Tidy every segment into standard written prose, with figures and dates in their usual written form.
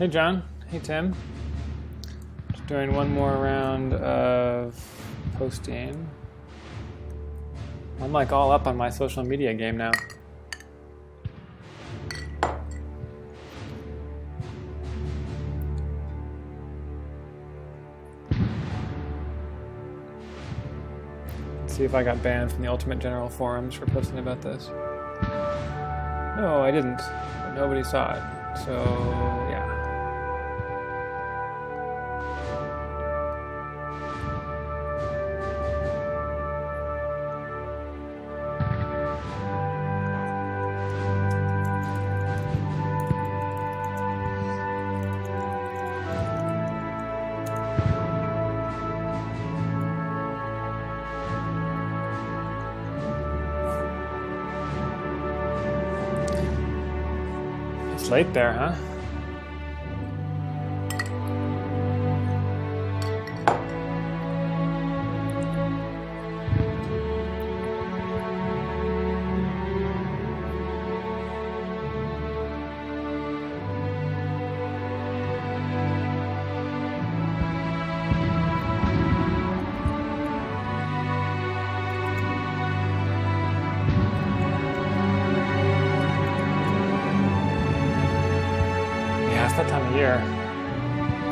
Hey John, hey Tim. Just doing one more round of posting. I'm like all up on my social media game now. Let's see if I got banned from the Ultimate General forums for posting about this. No, I didn't. But nobody saw it. So, yeah. It's late there, huh? It's that time of year.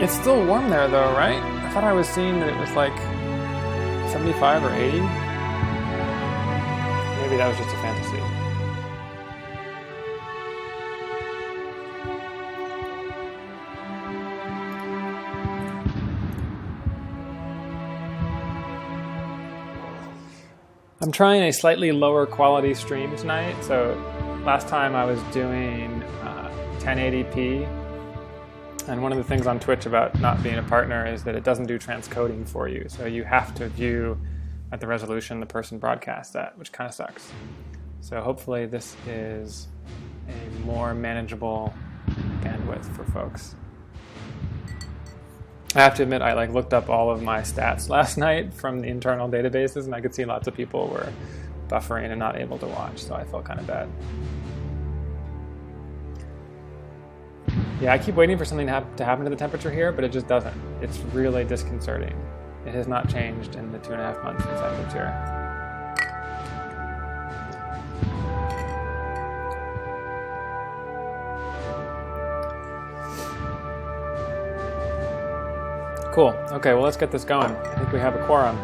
It's still warm there though, right? I thought I was seeing that it was like 75 or 80. Maybe that was just a fantasy. I'm trying a slightly lower quality stream tonight. So last time I was doing 1080p. And one of the things on Twitch about not being a partner is that it doesn't do transcoding for you. So you have to view at the resolution the person broadcasts at, which kind of sucks. So hopefully this is a more manageable bandwidth for folks. I have to admit, I looked up all of my stats last night from the internal databases, and I could see lots of people were buffering and not able to watch, so I felt kind of bad. Yeah, I keep waiting for something to happen to the temperature here, but it just doesn't. It's really disconcerting. It has not changed in the 2.5 months since I moved here. Cool. Okay, well, let's get this going. I think we have a quorum.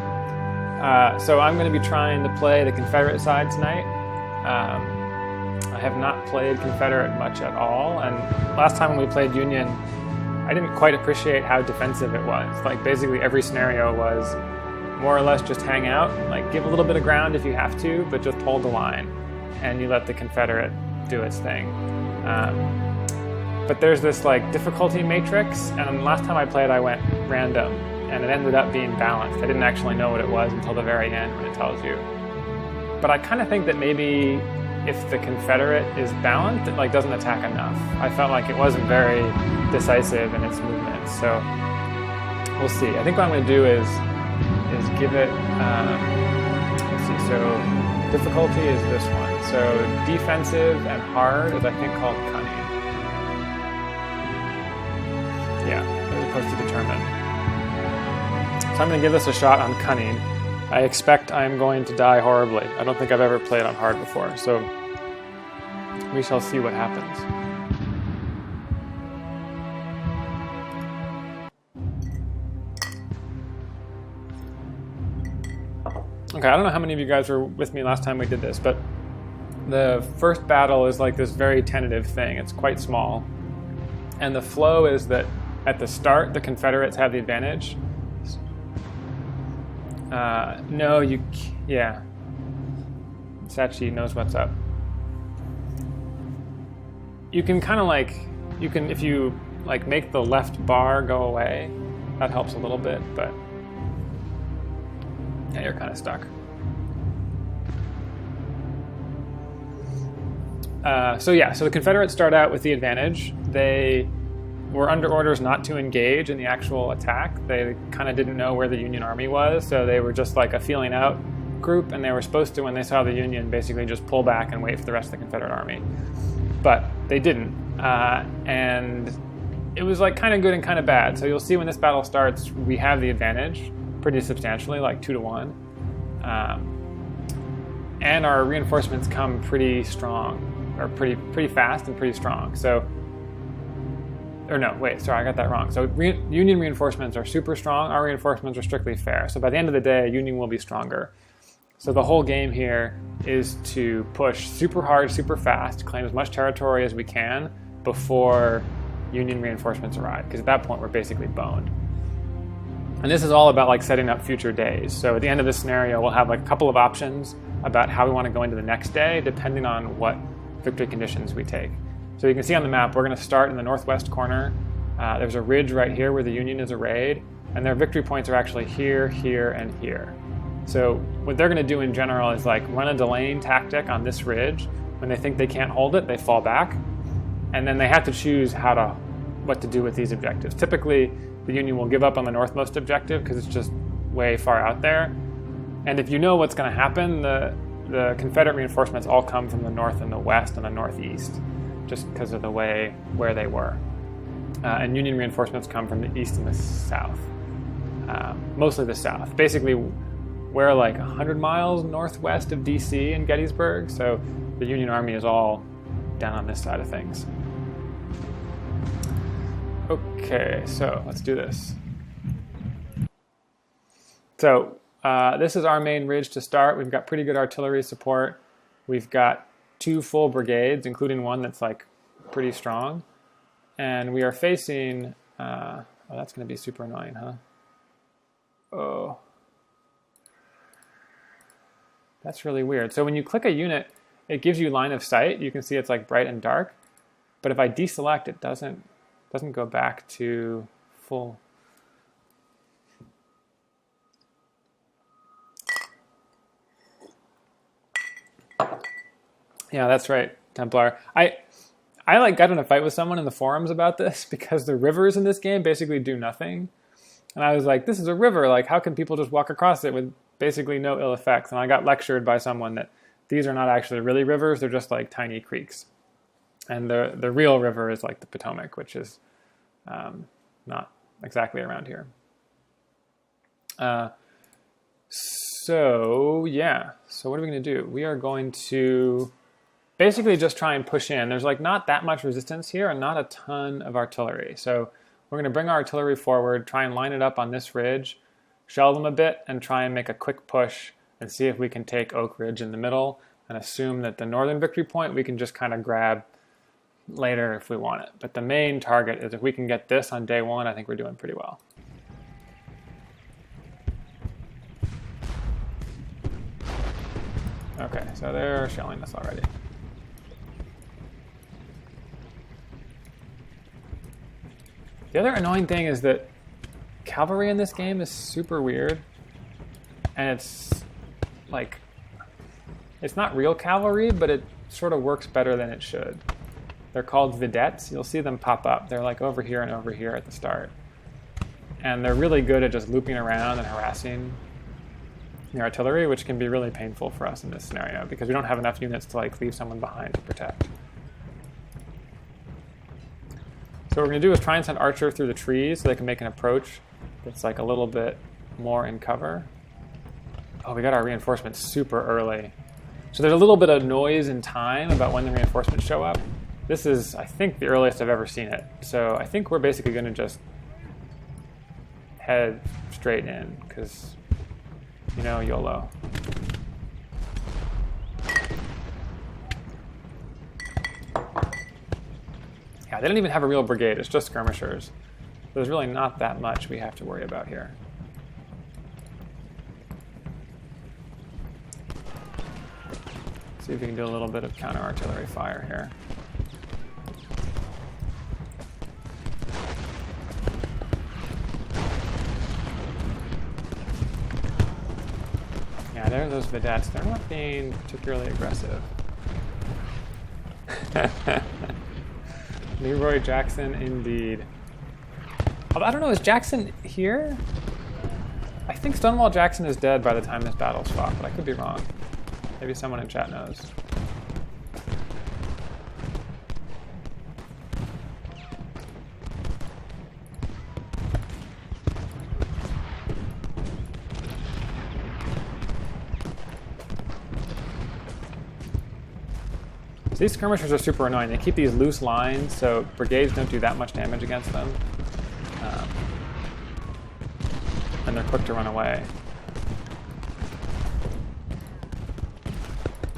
So I'm going to be trying to play the Confederate side tonight. I have not played Confederate much at all, and last time when we played Union, I didn't quite appreciate how defensive it was. Like, basically every scenario was more or less just hang out, like give a little bit of ground if you have to, but just hold the line, and you let the Confederate do its thing. But there's this difficulty matrix, and last time I played I went random, and it ended up being balanced. I didn't actually know what it was until the very end when it tells you. But I kind of think that maybe if the Confederate is balanced, it doesn't attack enough. I felt like it wasn't very decisive in its movements, so we'll see. I think what I'm going to do is give it, let's see, so difficulty is this one. So defensive and hard is I think called cunning. Yeah, as opposed to determined. So I'm going to give this a shot on cunning. I expect I'm going to die horribly. I don't think I've ever played on hard before, so we shall see what happens. Okay, I don't know how many of you guys were with me last time we did this, but the first battle is this very tentative thing. It's quite small. And the flow is that at the start, the Confederates have the advantage. No, yeah. Sachi knows what's up. You can kind of if you make the left bar go away, that helps a little bit, but yeah, you're kind of stuck. So the Confederates start out with the advantage. They were under orders not to engage in the actual attack. They kind of didn't know where the Union Army was, so they were just a feeling out group, and they were supposed to, when they saw the Union, basically just pull back and wait for the rest of the Confederate Army. But they didn't, and it was like kind of good and kind of bad. So you'll see when this battle starts, we have the advantage pretty substantially, like 2-1. And our reinforcements come pretty strong, or pretty fast and pretty strong. So, or no, wait, sorry, I got that wrong. So Union reinforcements are super strong. Our reinforcements are strictly fair. So by the end of the day, Union will be stronger. So the whole game here is to push super hard, super fast, claim as much territory as we can before Union reinforcements arrive, because at that point we're basically boned. And this is all about like setting up future days. So at the end of this scenario, we'll have like a couple of options about how we want to go into the next day, depending on what victory conditions we take. So you can see on the map, we're going to start in the northwest corner. There's a ridge right here where the Union is arrayed, and their victory points are actually here, here, and here. So what they're going to do in general is like run a delaying tactic on this ridge. When they think they can't hold it, they fall back, and then they have to choose what to do with these objectives. Typically, the Union will give up on the northmost objective because it's just way far out there. And if you know what's going to happen, the Confederate reinforcements all come from the north and the west and the northeast, just because of the way where they were. And Union reinforcements come from the east and the south, mostly the south. Basically, we're like 100 miles northwest of DC in Gettysburg, so the Union Army is all down on this side of things. Okay, so let's do this. So this is our main ridge to start. We've got pretty good artillery support. We've got 2 full brigades, including one that's like pretty strong. And we are facing, oh, that's going to be super annoying, huh? Oh. That's really weird. So when you click a unit, it gives you line of sight. You can see it's like bright and dark. But if I deselect, it doesn't go back to full. Yeah, that's right, Templar. I like got in a fight with someone in the forums about this because the rivers in this game basically do nothing. And I was like, this is a river. Like, how can people just walk across it with basically no ill effects? And I got lectured by someone that these are not actually really rivers. They're just like tiny creeks. And the real river is like the Potomac, which is not exactly around here. So what are we going to do? We are going to basically just try and push in. There's like not that much resistance here and not a ton of artillery. So we're going to bring our artillery forward, try and line it up on this ridge, shell them a bit, and try and make a quick push and see if we can take Oak Ridge in the middle and assume that the northern victory point we can just kind of grab later if we want it. But the main target is if we can get this on day one, I think we're doing pretty well. Okay, so they're shelling us already. The other annoying thing is that cavalry in this game is super weird. And it's like, it's not real cavalry, but it sort of works better than it should. They're called vedettes. You'll see them pop up. They're like over here and over here at the start. And they're really good at just looping around and harassing the artillery, which can be really painful for us in this scenario because we don't have enough units to like leave someone behind to protect. So what we're going to do is try and send Archer through the trees so they can make an approach that's like a little bit more in cover. Oh, we got our reinforcements super early. So there's a little bit of noise in time about when the reinforcements show up. This is, I think, the earliest I've ever seen it. So I think we're basically going to just head straight in because, you know, YOLO. Yeah, they don't even have a real brigade. It's just skirmishers. There's really not that much we have to worry about here. See if we can do a little bit of counter-artillery fire here. Yeah, there are those vedettes. They're not being particularly aggressive. Leroy Jackson, indeed. I don't know, is Jackson here? I think Stonewall Jackson is dead by the time this battle's fought, but I could be wrong. Maybe someone in chat knows. So these skirmishers are super annoying. They keep these loose lines, so brigades don't do that much damage against them. And they're quick to run away.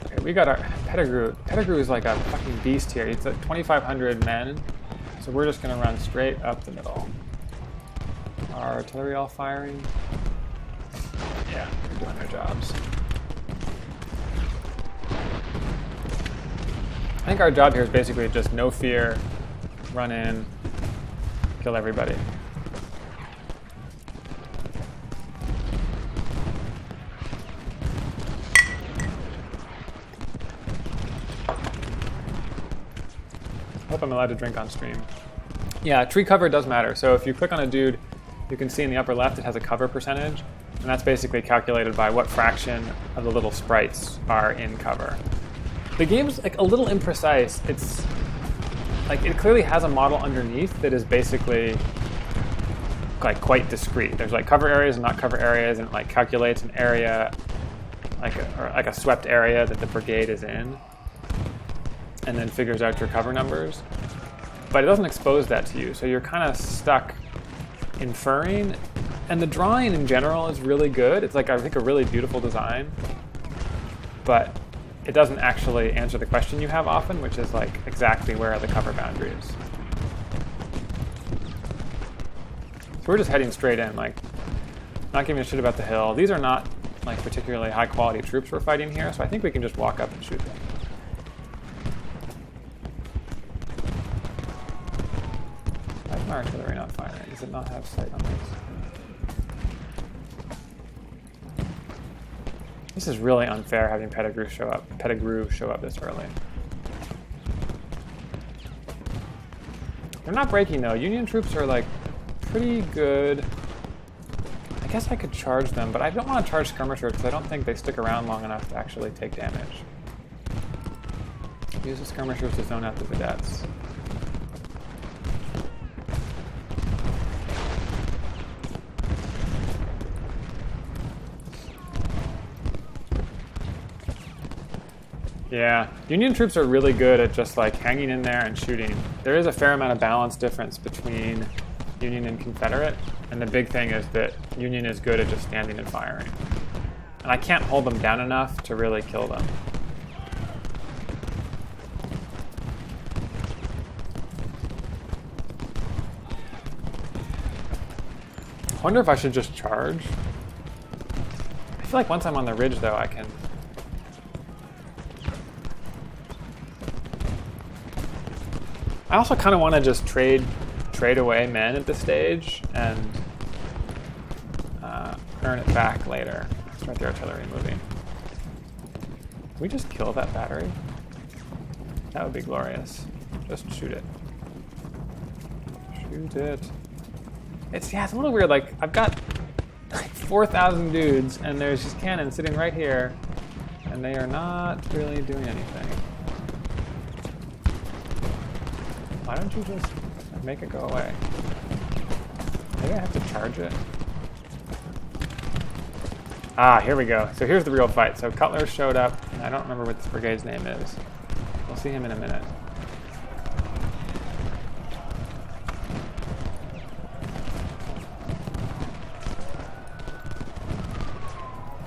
Okay, we got our Pettigrew. Pettigrew is like a fucking beast here. He's at 2,500 men, so we're just gonna run straight up the middle. Our artillery all firing. Yeah, they're doing their jobs. I think our job here is basically just no fear, run in, kill everybody. I hope I'm allowed to drink on stream. Yeah, tree cover does matter. So if you click on a dude, you can see in the upper left it has a cover percentage, and that's basically calculated by what fraction of the little sprites are in cover. The game's like a little imprecise. It's like it clearly has a model underneath that is basically like quite discrete. There's like cover areas and not cover areas, and it like calculates an area like a swept area that the brigade is in, and then figures out your cover numbers. But it doesn't expose that to you, so you're kind of stuck inferring. And the drawing in general is really good. It's like, I think, a really beautiful design, but it doesn't actually answer the question you have often, which is like exactly where are the cover boundaries. So we're just heading straight in, like not giving a shit about the hill. These are not like particularly high quality troops we're fighting here, so I think we can just walk up and shoot them. Why is my artillery not firing? Does it not have sight on this? This is really unfair having Pettigrew show up this early. They're not breaking though. Union troops are like pretty good. I guess I could charge them, but I don't want to charge skirmishers because I don't think they stick around long enough to actually take damage. Use the skirmishers to zone out the vedettes. Yeah, Union troops are really good at just like hanging in there and shooting. There is a fair amount of balance difference between Union and Confederate, and the big thing is that Union is good at just standing and firing. And I can't hold them down enough to really kill them. I wonder if I should just charge. I feel like once I'm on the ridge though, I can... I also kind of want to just trade away men at this stage and earn it back later. Start the artillery moving. Can we just kill that battery? That would be glorious. Just shoot it. Shoot it. It's a little weird. Like I've got like 4,000 dudes, and there's just cannons sitting right here, and they are not really doing anything. Why don't you just make it go away? Maybe I have to charge it. Ah, here we go. So here's the real fight. So Cutler showed up, and I don't remember what this brigade's name is. We'll see him in a minute.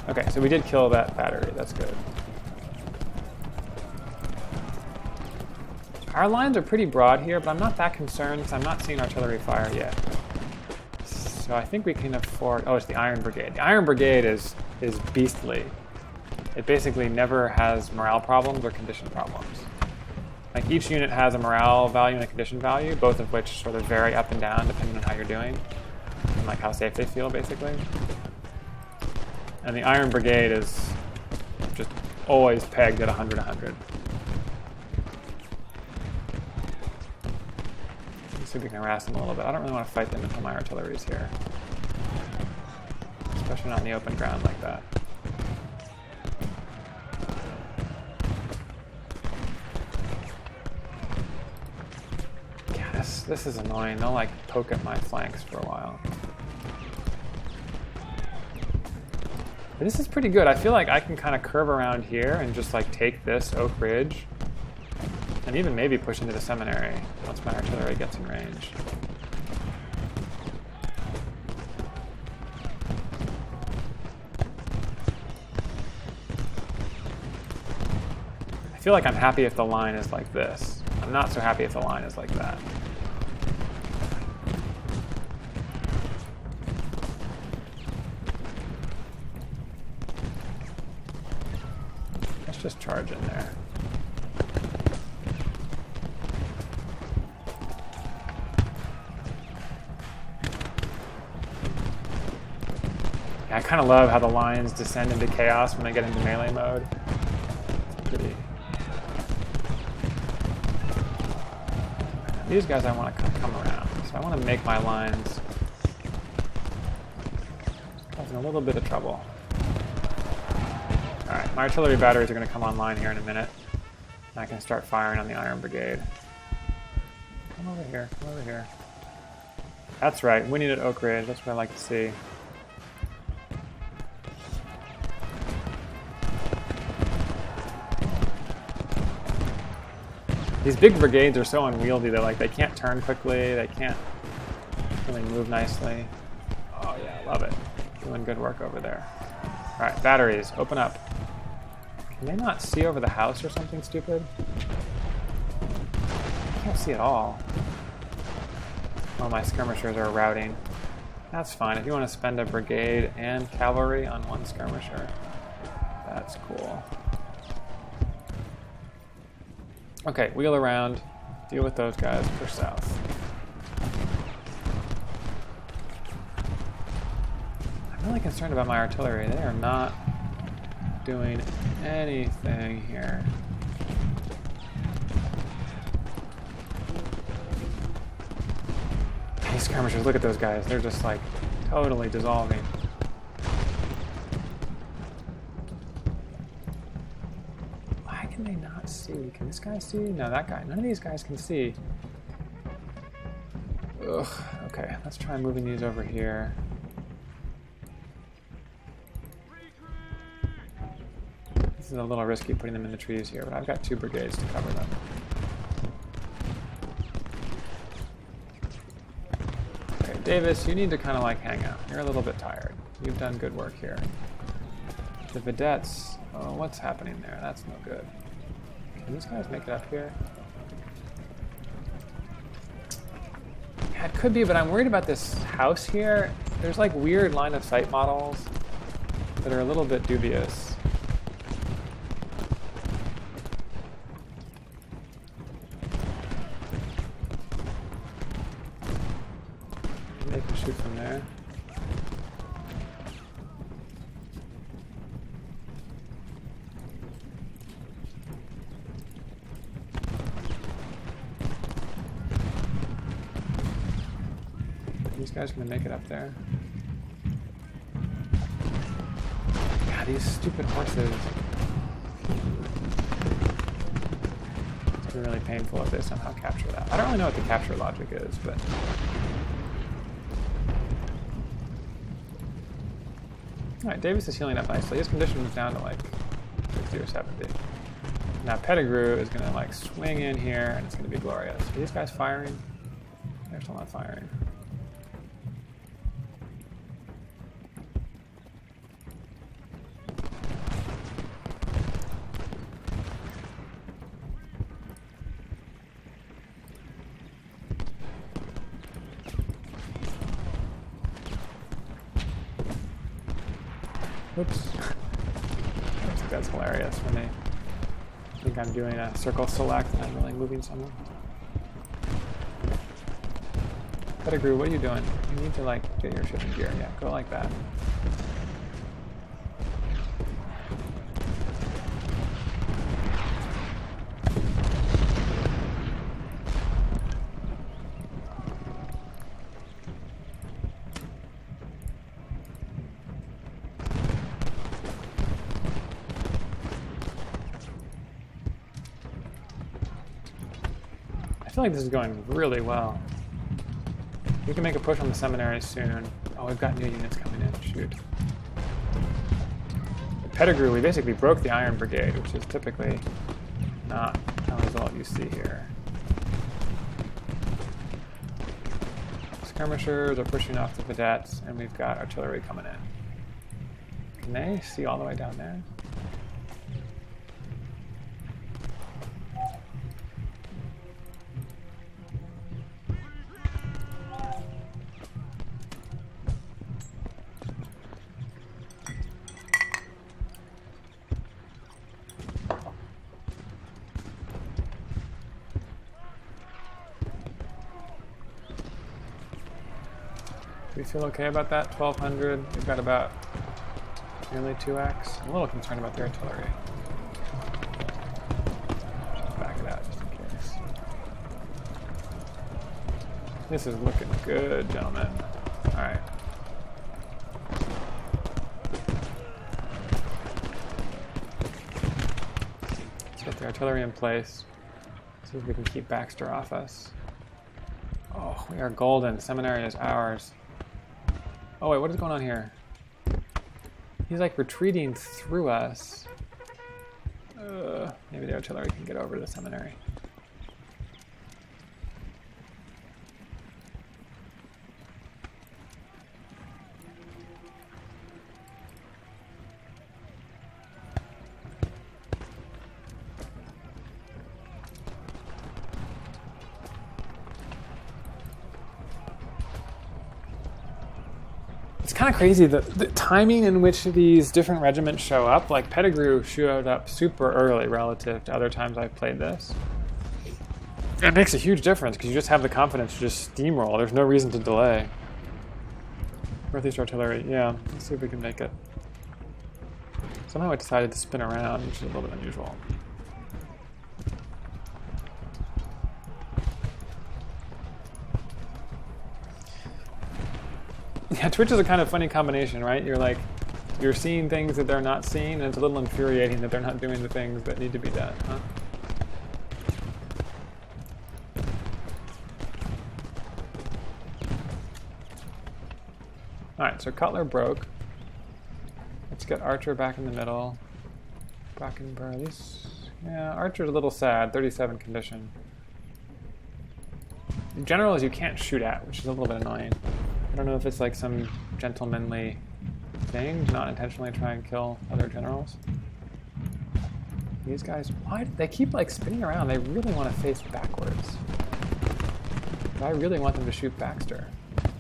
Okay, so we did kill that battery. That's good. Our lines are pretty broad here, but I'm not that concerned because I'm not seeing artillery fire yet. So I think we can afford... Oh, it's the Iron Brigade. The Iron Brigade is beastly. It basically never has morale problems or condition problems. Like each unit has a morale value and a condition value, both of which sort of vary up and down depending on how you're doing and like how safe they feel, basically. And the Iron Brigade is just always pegged at 100-100. See if we can harass them a little bit. I don't really want to fight them until my artillery is here. Especially not in the open ground like that. Yeah, this is annoying. They'll like poke at my flanks for a while. But this is pretty good. I feel like I can kind of curve around here and just like take this Oak Ridge And even maybe push into the seminary once my artillery gets in range. I feel like I'm happy if the line is like this. I'm not so happy if the line is like that. Let's just charge in there. Yeah, I kind of love how the lines descend into chaos when I get into melee mode. It's pretty... These guys I want to come around, so I want to make my lines causing a little bit of trouble. Alright, my artillery batteries are going to come online here in a minute, and I can start firing on the Iron Brigade. Come over here, come over here. That's right, winning at Oak Ridge, that's what I like to see. These big brigades are so unwieldy that like they can't turn quickly, they can't really move nicely. Oh yeah, I love it. Doing good work over there. Alright, batteries, open up. Can they not see over the house or something stupid? I can't see at all. Oh, my skirmishers are routing. That's fine. If you want to spend a brigade and cavalry on one skirmisher, that's cool. Okay, wheel around, deal with those guys, push south. I'm really concerned about my artillery. They are not doing anything here. These skirmishers, look at those guys. They're just like totally dissolving. Can they not see? Can this guy see? No, that guy. None of these guys can see. Ugh. Okay, let's try moving these over here. This is a little risky putting them in the trees here, but I've got 2 brigades to cover them. Okay, Davis, you need to kind of like hang out. You're a little bit tired. You've done good work here. The vedettes. Oh, what's happening there? That's no good. Can these guys make it up here? Yeah, it could be, but I'm worried about this house here. There's like weird line of sight models that are a little bit dubious. They can shoot from there. These guys gonna make it up there? God, these stupid horses. It's gonna be really painful if they somehow capture that. I don't really know what the capture logic is, but... Alright, Davis is healing up nicely. His condition is down to like 60 or 70. Now Pettigrew is gonna like swing in here and it's gonna be glorious. Are these guys firing? They're still not firing. Oops. I think that's hilarious when they think I'm doing a circle select and I'm really moving someone. Pettigrew, what are you doing? You need to like get your ship in gear. Yeah, go like that. I feel like this is going really well. We can make a push on the seminary soon. Oh, we've got new units coming in. Shoot. At Pettigrew, we basically broke the Iron Brigade, which is typically not kind of result you see here. Skirmishers are pushing off the vedettes, and we've got artillery coming in. Can they see all the way down there? Do you feel okay about that? 1200. We've got about nearly 2x. I'm a little concerned about the artillery. Just back it out just in case. This is looking good, gentlemen. Alright. Let's get the artillery in place. See if we can keep Baxter off us. Oh, we are golden. Seminary is ours. Oh wait, what is going on here? He's like retreating through us. Maybe the artillery can get over to the seminary. It's kind of crazy the timing in which these different regiments show up. Like Pettigrew showed up super early relative to other times I've played this. It makes a huge difference because you just have the confidence to just steamroll. There's no reason to delay. Northeast artillery, yeah. Let's see if we can make it. Somehow I decided to spin around, which is a little bit unusual. Yeah, Twitch is a kind of funny combination, right? You're seeing things that they're not seeing, and it's a little infuriating that they're not doing the things that need to be done, huh? Alright, so Cutler broke. Let's get Archer back in the middle. Brockenburg, yeah, Archer's a little sad, 37 condition. In general, you can't shoot at, which is a little bit annoying. I don't know if it's like some gentlemanly thing, not intentionally try and kill other generals. These guys, why do they keep like spinning around? They really want to face backwards. But I really want them to shoot Baxter. Are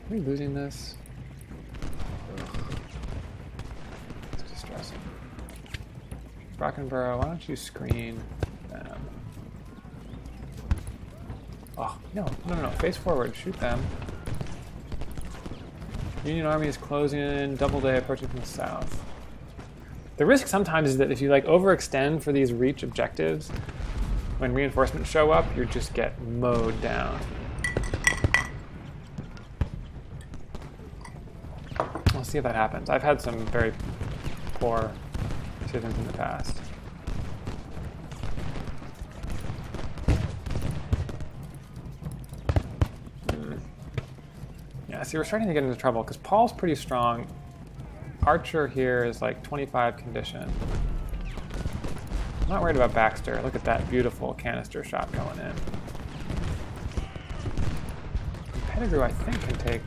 we losing this? Ugh. It's distressing. Brockenborough, why don't you screen them? Oh, no, face forward, shoot them. Union Army is closing in, Doubleday approaching from the south. The risk sometimes is that if you like overextend for these reach objectives, when reinforcements show up, you just get mowed down. We'll see if that happens. I've had some very poor decisions in the past. Yeah, see, we're starting to get into trouble because Paul's pretty strong. Archer here is like 25 condition. I'm not worried about Baxter. Look at that beautiful canister shot going in. Pettigrew, I think, can take...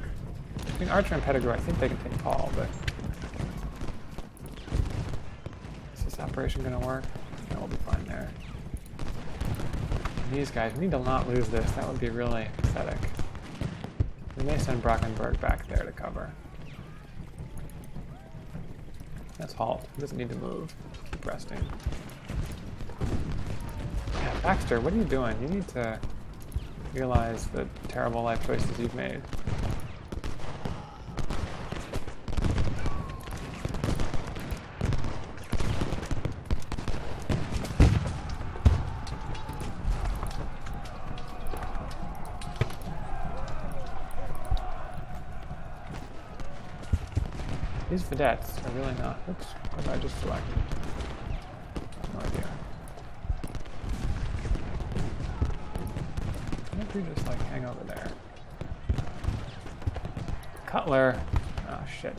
Between Archer and Pettigrew, I think they can take Paul, but... Is this operation going to work? No, we'll be fine there. And these guys, we need to not lose this. That would be really pathetic. We may send Brockenburg back there to cover. Let's halt. He doesn't need to move. Keep resting. Yeah, Baxter, what are you doing? You need to realize the terrible life choices you've made. These vedettes are really not. Oops, what did I just select? No idea. Why don't we just like hang over there? Cutler, shit.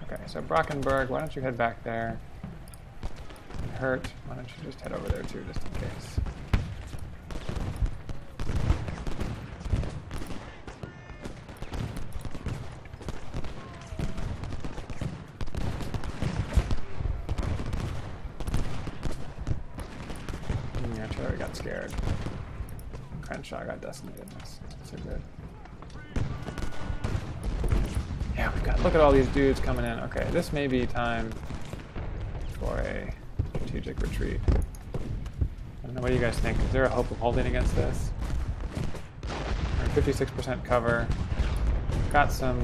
Okay, so Brockenberg, why don't you head back there? Hurt, why don't you just head over there too, just in case. Yeah, Artillery got scared. Crenshaw got decimated. That's so good. Yeah, we've got, look at all these dudes coming in. Okay, this may be time for a strategic retreat. I don't know, what do you guys think? Is there a hope of holding against this? We're at 56% cover. Got some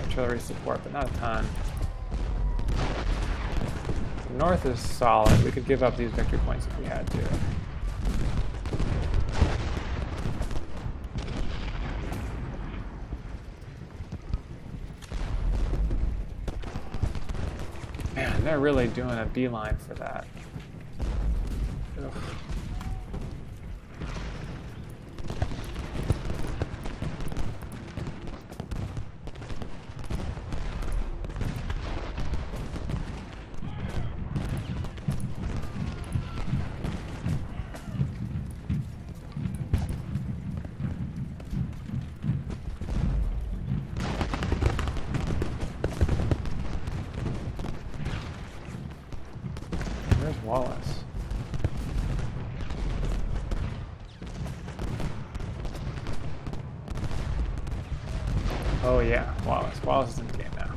artillery support, but not a ton. The north is solid. We could give up these victory points if we had to. Man, they're really doing a beeline for that. Ugh. Where's Wallace? Oh yeah, Wallace. Wallace is in the game now.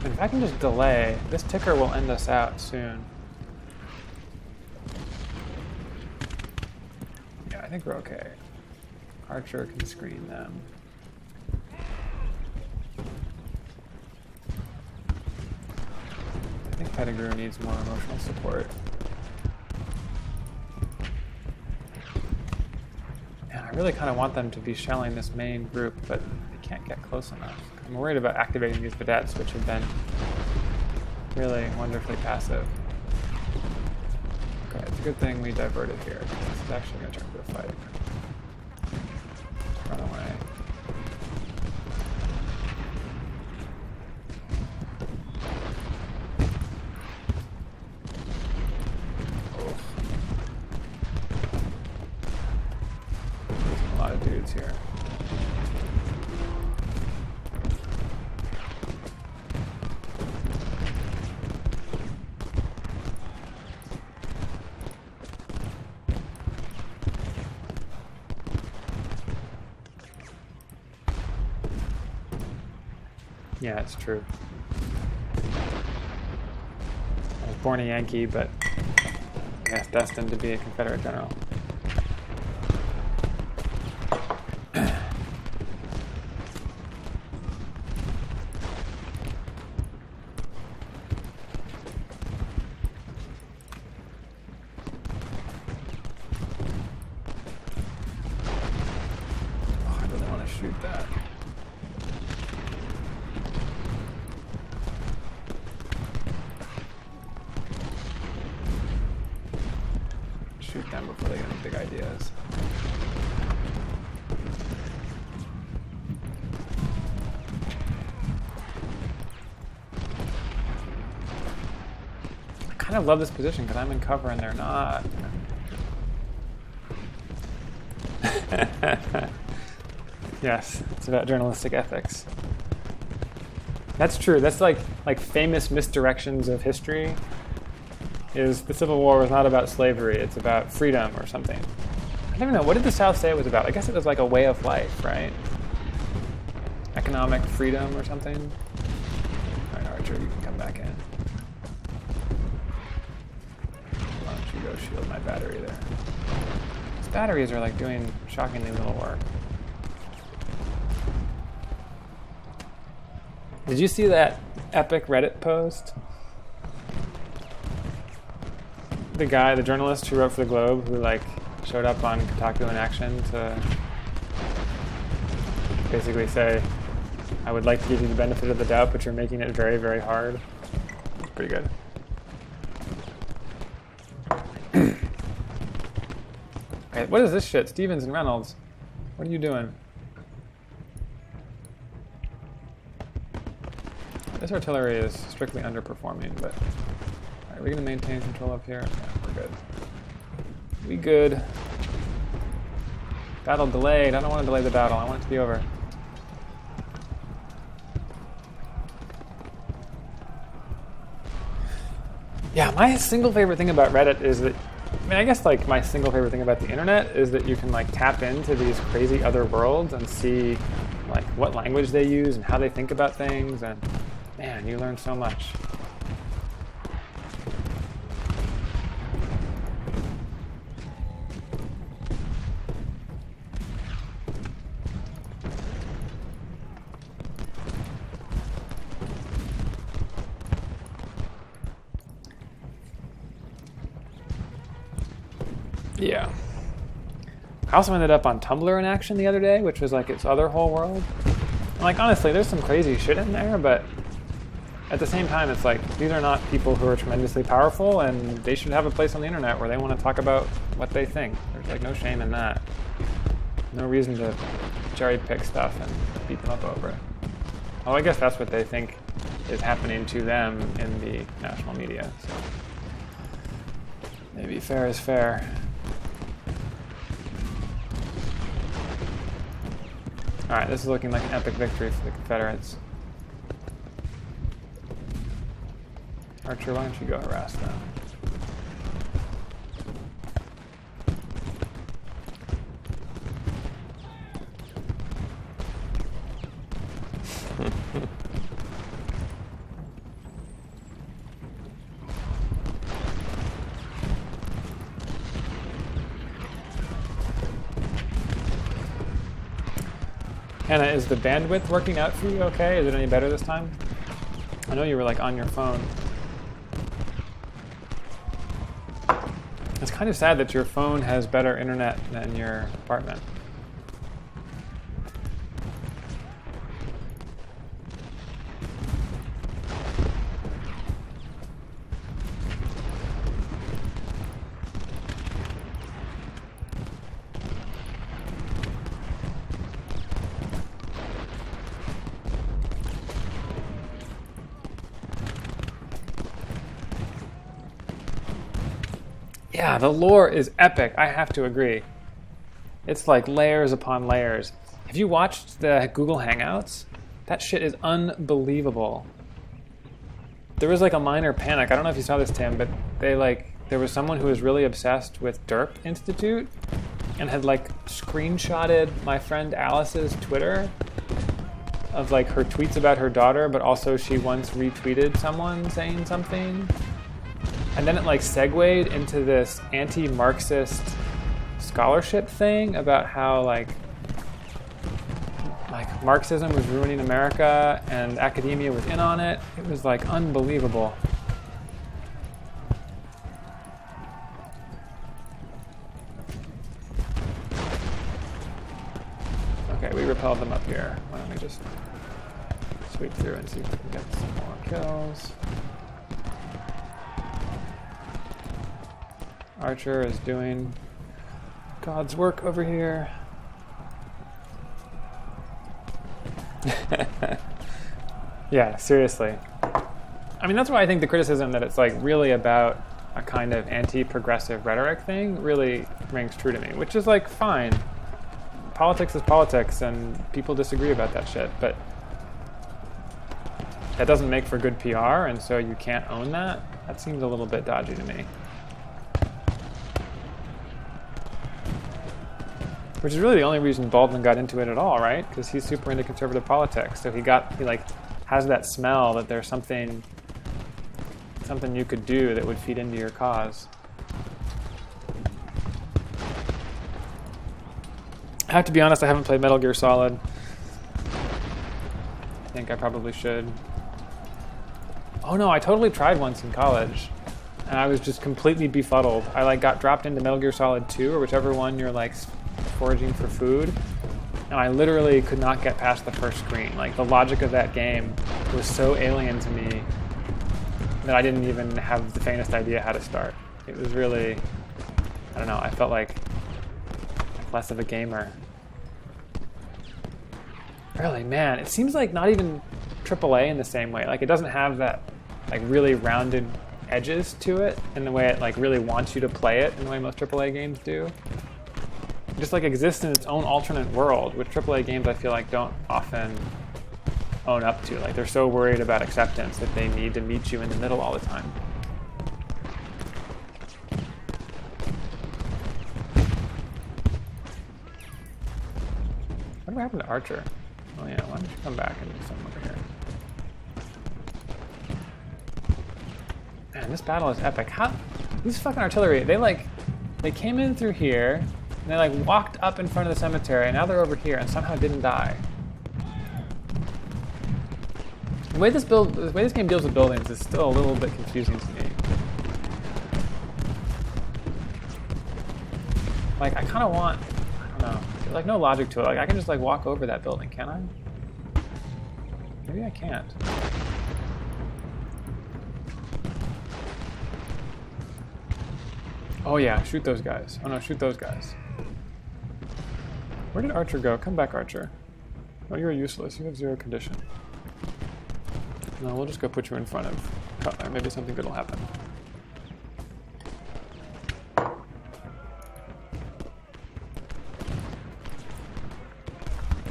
And if I can just delay, this ticker will end us out soon. Yeah, I think we're okay. Archer can screen them. I think Pettigrew needs more emotional support. And I really kind of want them to be shelling this main group, but they can't get close enough. I'm worried about activating these vedettes, which have been really wonderfully passive. Okay, it's a good thing we diverted here. This is actually going to turn into a fight. Run away. A lot of dudes here. Yeah, it's true. I was born a Yankee, but I guess destined to be a Confederate general. Oh, I really want to shoot that. Shoot them before they get any big ideas. I kind of love this position because I'm in cover and they're not. Yes, it's about journalistic ethics. That's true. That's like famous misdirections of history. Is the Civil War was not about slavery, it's about freedom or something. I don't even know, what did the South say it was about? I guess it was like a way of life, right? Economic freedom or something? Alright, Archer, you can come back in. Why don't you go shield my battery there? These batteries are like doing shockingly little work. Did you see that epic Reddit post? The guy, the journalist who wrote for the Globe, who like showed up on Kotaku in action to basically say, I would like to give you the benefit of the doubt, but you're making it very, very hard. It's pretty good. Okay, what is this shit? Stevens and Reynolds. What are you doing? This artillery is strictly underperforming, but are we going to maintain control up here? Yeah, we're good. We good. Battle delayed. I don't want to delay the battle. I want it to be over. Yeah, my single favorite thing about Reddit is that, I mean, I guess like my single favorite thing about the internet is that you can like tap into these crazy other worlds and see like what language they use and how they think about things, and man, you learn so much. Yeah. I also ended up on Tumblr in action the other day, which was like its other whole world. And like honestly, there's some crazy shit in there, but at the same time, it's like these are not people who are tremendously powerful, and they should have a place on the internet where they want to talk about what they think. There's like no shame in that. No reason to cherry pick stuff and beat them up over it. Oh, I guess that's what they think is happening to them in the national media. So maybe fair is fair. Alright, this is looking like an epic victory for the Confederates. Archer, why don't you go harass them? Hannah, is the bandwidth working out for you okay? Is it any better this time? I know you were like on your phone. It's kind of sad that your phone has better internet than your apartment. Yeah, the lore is epic, I have to agree. It's like layers upon layers. Have you watched the Google Hangouts? That shit is unbelievable. There was like a minor panic. I don't know if you saw this, Tim, but there was someone who was really obsessed with Derp Institute and had like screenshotted my friend Alice's Twitter of like her tweets about her daughter, but also she once retweeted someone saying something. And then it like segued into this anti-Marxist scholarship thing about how like Marxism was ruining America and academia was in on it. It was like unbelievable. Okay, we repelled them up here. Why don't we just sweep through and see if we can get some more kills. Archer is doing God's work over here. Yeah, seriously. I mean, that's why I think the criticism that it's like really about a kind of anti-progressive rhetoric thing really rings true to me, which is like fine. Politics is politics and people disagree about that shit, but that doesn't make for good PR, and so you can't own that. That seems a little bit dodgy to me. Which is really the only reason Baldwin got into it at all, right? Because he's super into conservative politics. So he like has that smell that there's something you could do that would feed into your cause. I have to be honest, I haven't played Metal Gear Solid. I think I probably should. Oh no, I totally tried once in college. And I was just completely befuddled. I like got dropped into Metal Gear Solid 2 or whichever one you're like foraging for food, and I literally could not get past the first screen. Like the logic of that game was so alien to me that I didn't even have the faintest idea how to start. It was really, I don't know, I felt like less of a gamer. Really, man, it seems like not even AAA in the same way. Like, it doesn't have that, like, really rounded edges to it in the way it, like, really wants you to play it in the way most AAA games do. It just, like, exists in its own alternate world, which AAA games, I feel like, don't often own up to. Like, they're so worried about acceptance that they need to meet you in the middle all the time. What happened to Archer? Oh yeah, why don't you come back and do something over here? Man, this battle is epic. How these fucking artillery, they came in through here, and they like walked up in front of the cemetery, and now they're over here and somehow didn't die. The way this game deals with buildings is still a little bit confusing to me. Like, I kind of want, I don't know, there's like no logic to it. Like, I can just like walk over that building, can I? Maybe I can't. Oh yeah, shoot those guys. Oh no, shoot those guys. Where did Archer go? Come back, Archer. Oh, you're useless. You have 0 condition. No, we'll just go put you in front of Cutler. Maybe something good will happen.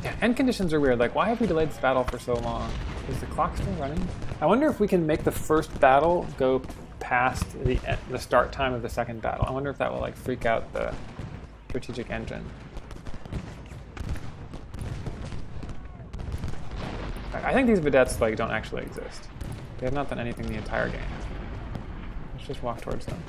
Yeah, end conditions are weird. Like, why have we delayed this battle for so long? Is the clock still running? I wonder if we can make the first battle go past the start time of the second battle. I wonder if that will like freak out the strategic engine. I think these vedettes like don't actually exist. They have not done anything the entire game. Let's just walk towards them.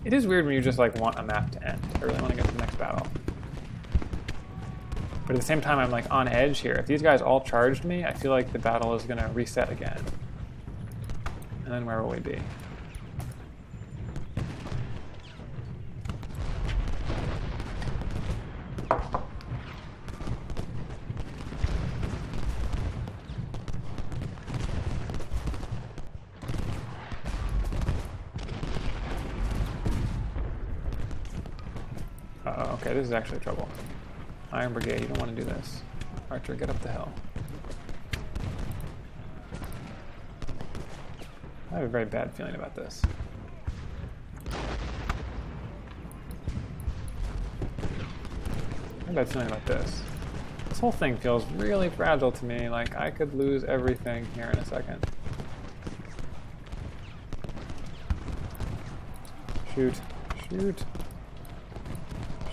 It is weird when you just like want a map to end. I really want to get to the next battle. But at the same time, I'm like on edge here. If these guys all charged me, I feel like the battle is going to reset again. And then where will we be? Uh-oh, okay, this is actually trouble. Iron Brigade, you don't want to do this. Archer, get up the hill. I have a very bad feeling about this. I have a bad feeling about this. This whole thing feels really fragile to me, like I could lose everything here in a second. Shoot. Shoot.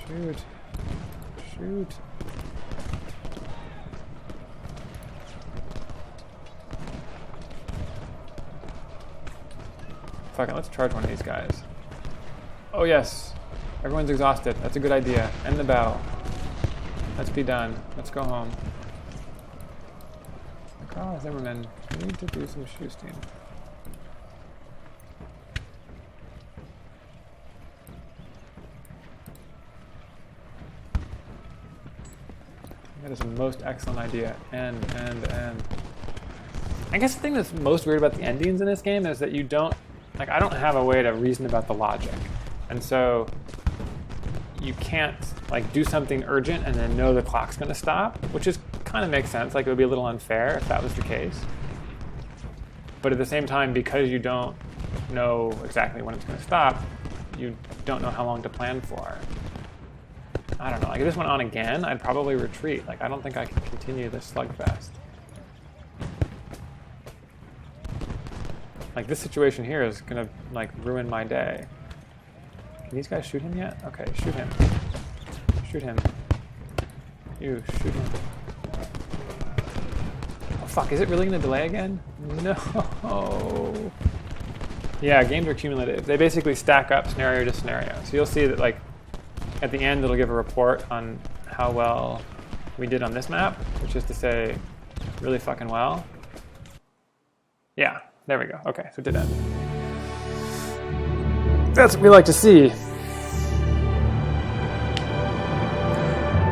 Shoot. Shoot. Fuck it, let's charge one of these guys. Oh yes, everyone's exhausted. That's a good idea. End the battle. Let's be done. Let's go home. Carl Zimmerman, we need to do some shoesteen. That is a most excellent idea. End. I guess the thing that's most weird about the endings in this game is that you don't, like, I don't have a way to reason about the logic. And so you can't, like, do something urgent and then know the clock's going to stop, which is kind of makes sense. Like, it would be a little unfair if that was the case. But at the same time, because you don't know exactly when it's going to stop, you don't know how long to plan for. I don't know, like if this went on again, I'd probably retreat. Like, I don't think I can continue this slugfest. Like, this situation here is gonna, like, ruin my day. Can these guys shoot him yet? Okay, shoot him. Shoot him. You, shoot him. Oh, fuck, is it really gonna delay again? No. Yeah, games are cumulative. They basically stack up scenario to scenario. So you'll see that, like, at the end, it'll give a report on how well we did on this map, which is to say, really fucking well. Yeah, there we go. Okay, so it did end. That's what we like to see.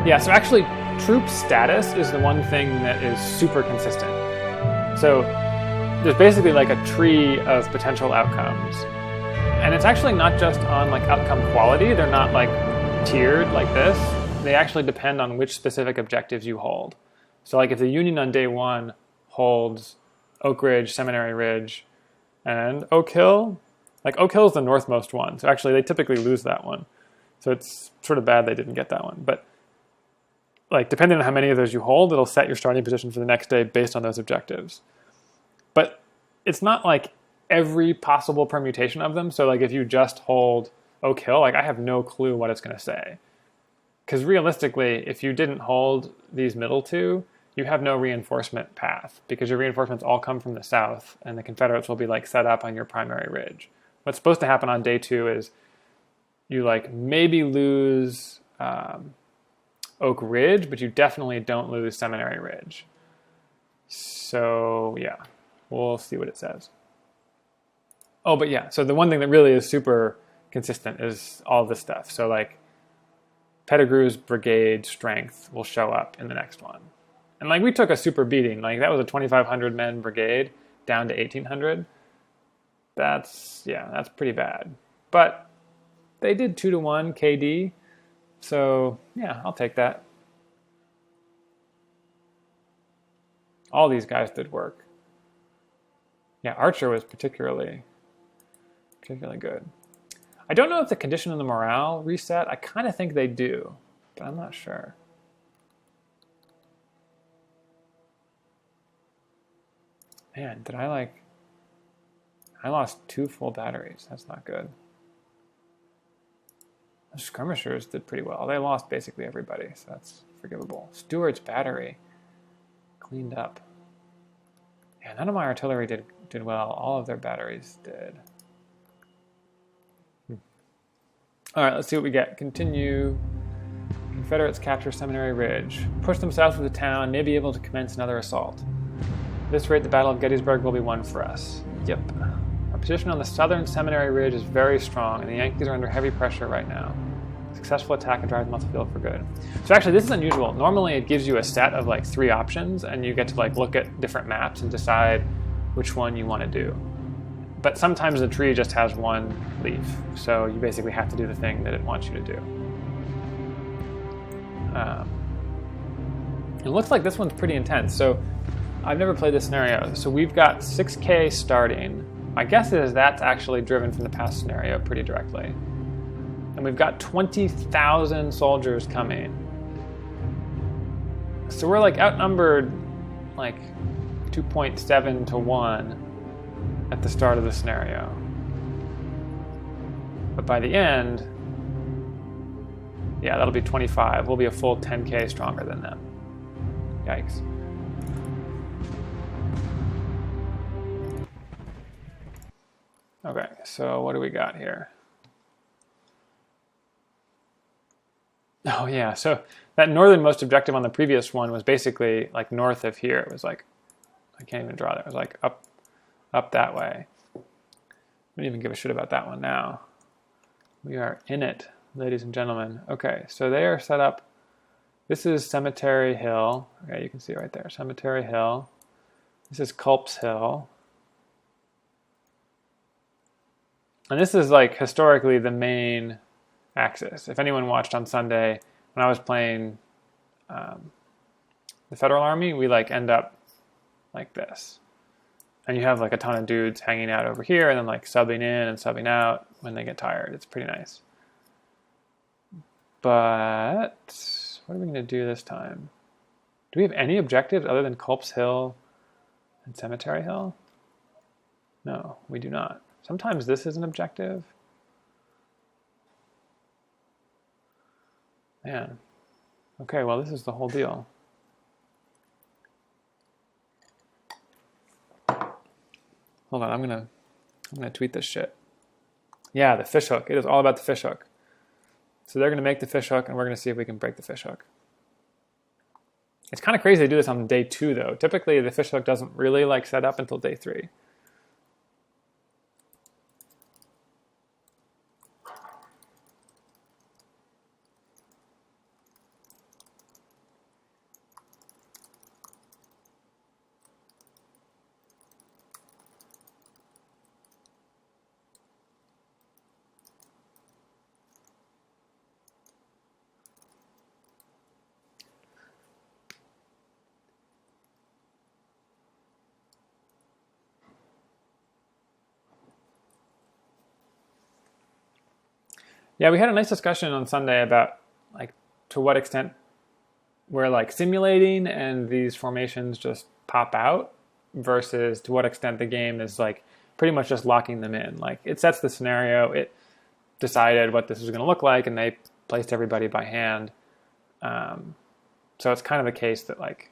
Yeah, so actually troop status is the one thing that is super consistent. So there's basically like a tree of potential outcomes. And it's actually not just on like outcome quality. They're not like tiered like this. They actually depend on which specific objectives you hold. So like if the Union on day one holds Oak Ridge, Seminary Ridge, and Oak Hill, like Oak Hill is the northmost one. So actually they typically lose that one. So it's sort of bad they didn't get that one. But like depending on how many of those you hold, it'll set your starting position for the next day based on those objectives. But it's not like every possible permutation of them. So like if you just hold Oak Hill, like I have no clue what it's going to say. Because realistically, if you didn't hold these middle two, you have no reinforcement path because your reinforcements all come from the south and the Confederates will be like set up on your primary ridge. What's supposed to happen on day two is you like maybe lose Oak Ridge, but you definitely don't lose Seminary Ridge. So yeah, we'll see what it says. Oh, but yeah, so the one thing that really is super consistent is all this stuff. So like Pettigrew's brigade strength will show up in the next one. And like we took a super beating. Like that was a 2,500 men brigade down to 1,800. That's pretty bad. But they did 2-to-1 KD. So yeah, I'll take that. All these guys did work. Yeah, Archer was particularly good. I don't know if the condition and the morale reset. I kind of think they do, but I'm not sure. Man, I lost 2 full batteries. That's not good. The skirmishers did pretty well. They lost basically everybody, so that's forgivable. Stewart's battery cleaned up. Yeah, none of my artillery did well. All of their batteries did. All right, let's see what we get. Continue. Confederates capture Seminary Ridge. Push them south of the town, may be able to commence another assault. At this rate, the Battle of Gettysburg will be won for us. Yep. Our position on the southern Seminary Ridge is very strong, and the Yankees are under heavy pressure right now. Successful attack and drive them off the field for good. So actually, this is unusual. Normally, it gives you a set of like 3 options, and you get to like look at different maps and decide which one you want to do. But sometimes the tree just has 1 leaf, so you basically have to do the thing that it wants you to do. It looks like this one's pretty intense. So I've never played this scenario. So we've got 6K starting. My guess is that's actually driven from the past scenario pretty directly. And we've got 20,000 soldiers coming. So we're like outnumbered like 2.7 to 1 at the start of the scenario. But by the end, yeah, that'll be 25. We'll be a full 10K stronger than them. Yikes. Okay, so what do we got here? Oh yeah, so that northernmost objective on the previous one was basically like north of here. It was like, I can't even draw that. It was like up that way. I don't even give a shit about that one now. We are in it, ladies and gentlemen. Okay, so they are set up. This is Cemetery Hill. Okay, you can see it right there. Cemetery Hill. This is Culp's Hill. And this is like historically the main axis. If anyone watched on Sunday, when I was playing the Federal Army, we like end up like this. And you have like a ton of dudes hanging out over here and then like subbing in and subbing out when they get tired. It's pretty nice. But what are we going to do this time? Do we have any objectives other than Culp's Hill and Cemetery Hill? No, we do not. Sometimes this is an objective. Man. Okay, well, this is the whole deal. Hold on, I'm gonna tweet this shit. Yeah, the fishhook. It is all about the fishhook. So they're gonna make the fishhook, and we're gonna see if we can break the fishhook. It's kind of crazy to do this on day 2, though. Typically, the fishhook doesn't really like set up until day 3. Yeah, we had a nice discussion on Sunday about like to what extent we're like simulating and these formations just pop out versus to what extent the game is like pretty much just locking them in. Like it sets the scenario, it decided what this was going to look like, and they placed everybody by hand. So it's kind of a case that like,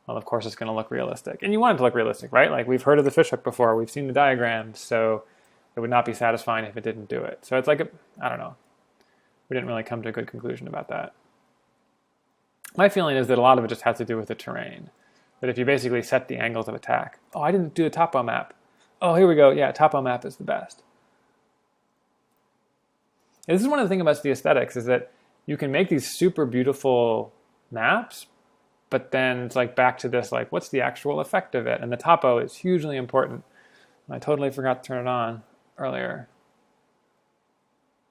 well, of course it's going to look realistic. And you want it to look realistic, right? Like we've heard of the fishhook before, we've seen the diagrams, so it would not be satisfying if it didn't do it. So it's like, I don't know. We didn't really come to a good conclusion about that. My feeling is that a lot of it just has to do with the terrain. That if you basically set the angles of attack. Oh, I didn't do the topo map. Oh, here we go. Yeah, topo map is the best. And this is one of the things about the aesthetics is that you can make these super beautiful maps, but then it's like back to this, like, what's the actual effect of it? And the topo is hugely important. I totally forgot to turn it on earlier.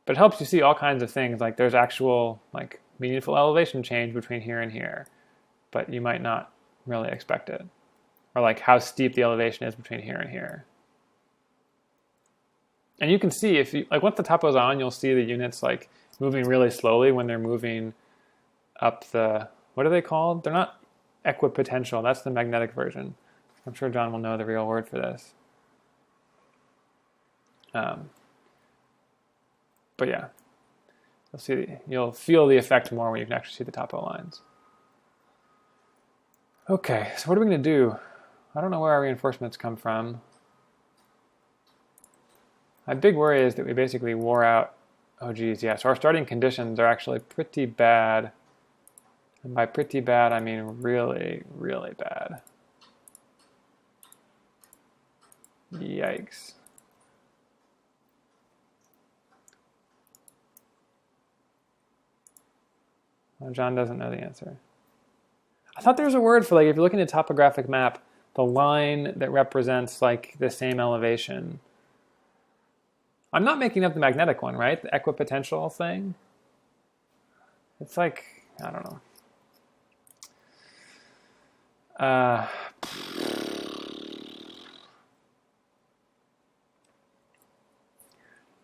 But it helps you see all kinds of things. Like there's actual like meaningful elevation change between here and here, but you might not really expect it. Or like how steep the elevation is between here and here. And you can see if you, like once the topo's on, you'll see the units like moving really slowly when they're moving up the, what are they called? They're not equipotential, that's the magnetic version. I'm sure John will know the real word for this. But yeah, you'll feel the effect more when you can actually see the topo lines. Okay, so what are we going to do? I don't know where our reinforcements come from. My big worry is that we basically wore out, oh geez, yeah, so our starting conditions are actually pretty bad. And by pretty bad, I mean really, really bad. Yikes. Well, John doesn't know the answer. I thought there was a word for, like, if you're looking at a topographic map, the line that represents, like, the same elevation. I'm not making up the magnetic one, right? The equipotential thing. It's like, I don't know.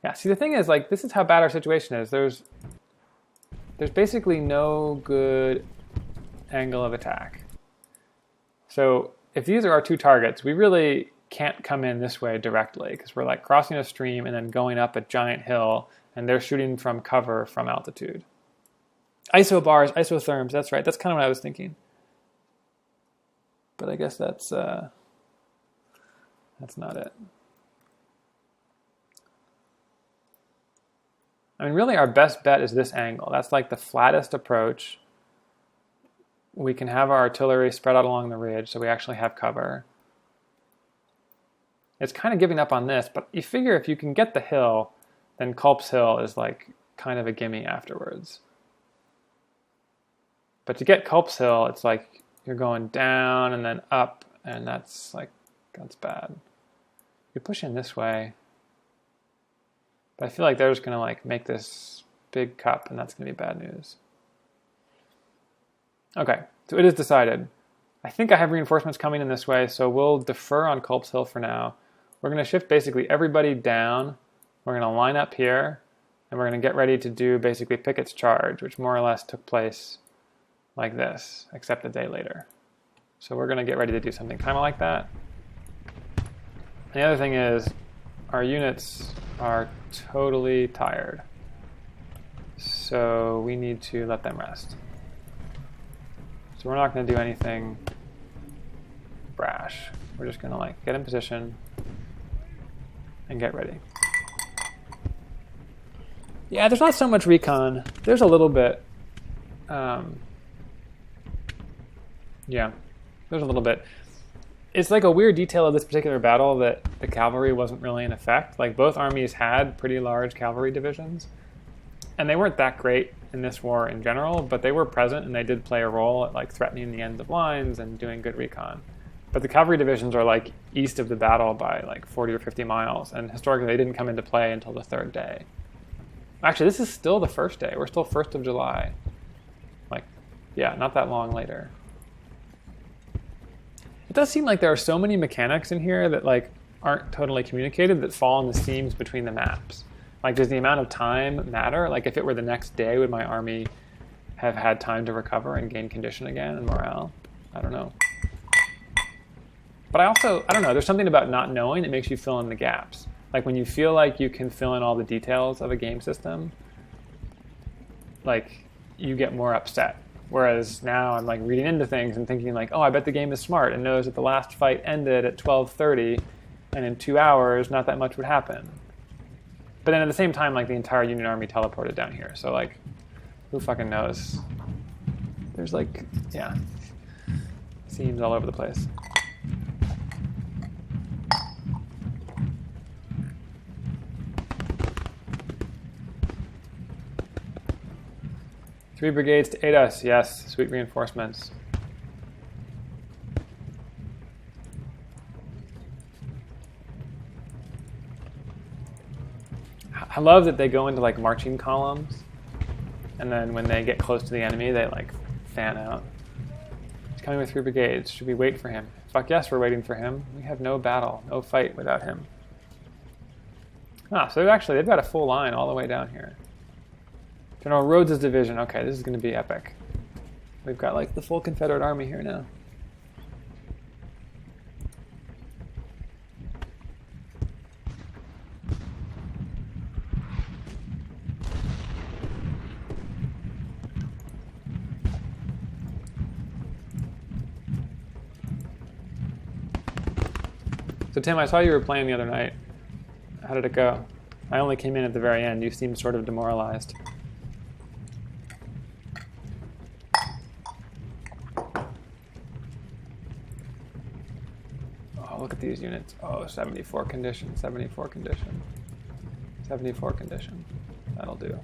Yeah, see, the thing is, like, this is how bad our situation is. There's basically no good angle of attack. So if these are our two targets, we really can't come in this way directly because we're like crossing a stream and then going up a giant hill, and they're shooting from cover from altitude. Isobars, isotherms, that's right. That's kind of what I was thinking. But I guess that's not it. I mean, really our best bet is this angle. That's like the flattest approach. We can have our artillery spread out along the ridge so we actually have cover. It's kind of giving up on this, but you figure if you can get the hill, then Culp's Hill is like kind of a gimme afterwards. But to get Culp's Hill, it's like you're going down and then up, and that's bad. You push in this way, but I feel like they're just going to like make this big cup, and that's going to be bad news. Okay, so it is decided. I think I have reinforcements coming in this way, so we'll defer on Culp's Hill for now. We're going to shift basically everybody down. We're going to line up here, and we're going to get ready to do basically Pickett's charge, which more or less took place like this, except a day later. So we're going to get ready to do something kind of like that. And the other thing is, our units are totally tired. So we need to let them rest. So we're not going to do anything brash. We're just going to like get in position and get ready. Yeah, there's not so much recon. There's a little bit. Yeah, there's a little bit. It's like a weird detail of this particular battle that the cavalry wasn't really in effect. Like both armies had pretty large cavalry divisions, and they weren't that great in this war in general, but they were present and they did play a role at like threatening the ends of lines and doing good recon. But the cavalry divisions are like east of the battle by like 40 or 50 miles, and historically they didn't come into play until the third day. Actually, this is still the first day. We're still 1st of July. Like, yeah, not that long later. It does seem like there are so many mechanics in here that like aren't totally communicated that fall in the seams between the maps. Like, does the amount of time matter? Like, if it were the next day, would my army have had time to recover and gain condition again and morale? I don't know. But I don't know, there's something about not knowing that makes you fill in the gaps. Like, when you feel like you can fill in all the details of a game system, like, you get more upset. Whereas now I'm like reading into things and thinking like, oh, I bet the game is smart and knows that the last fight ended at 12:30 and in 2 hours not that much would happen. But then at the same time, like, the entire Union army teleported down here. So like, who fucking knows? There's like, yeah, seams all over the place. Three brigades to aid us. Yes, sweet reinforcements. I love that they go into like marching columns, and then when they get close to the enemy, they like fan out. He's coming with 3 brigades. Should we wait for him? Fuck yes, we're waiting for him. We have no battle, no fight without him. Ah, so they've got a full line all the way down here. General Rhodes' division. Okay, this is going to be epic. We've got like the full Confederate army here now. So Tim, I saw you were playing the other night. How did it go? I only came in at the very end. You seemed sort of demoralized. Oh, look at these units. Oh, 74 condition, 74 condition, 74 condition. That'll do.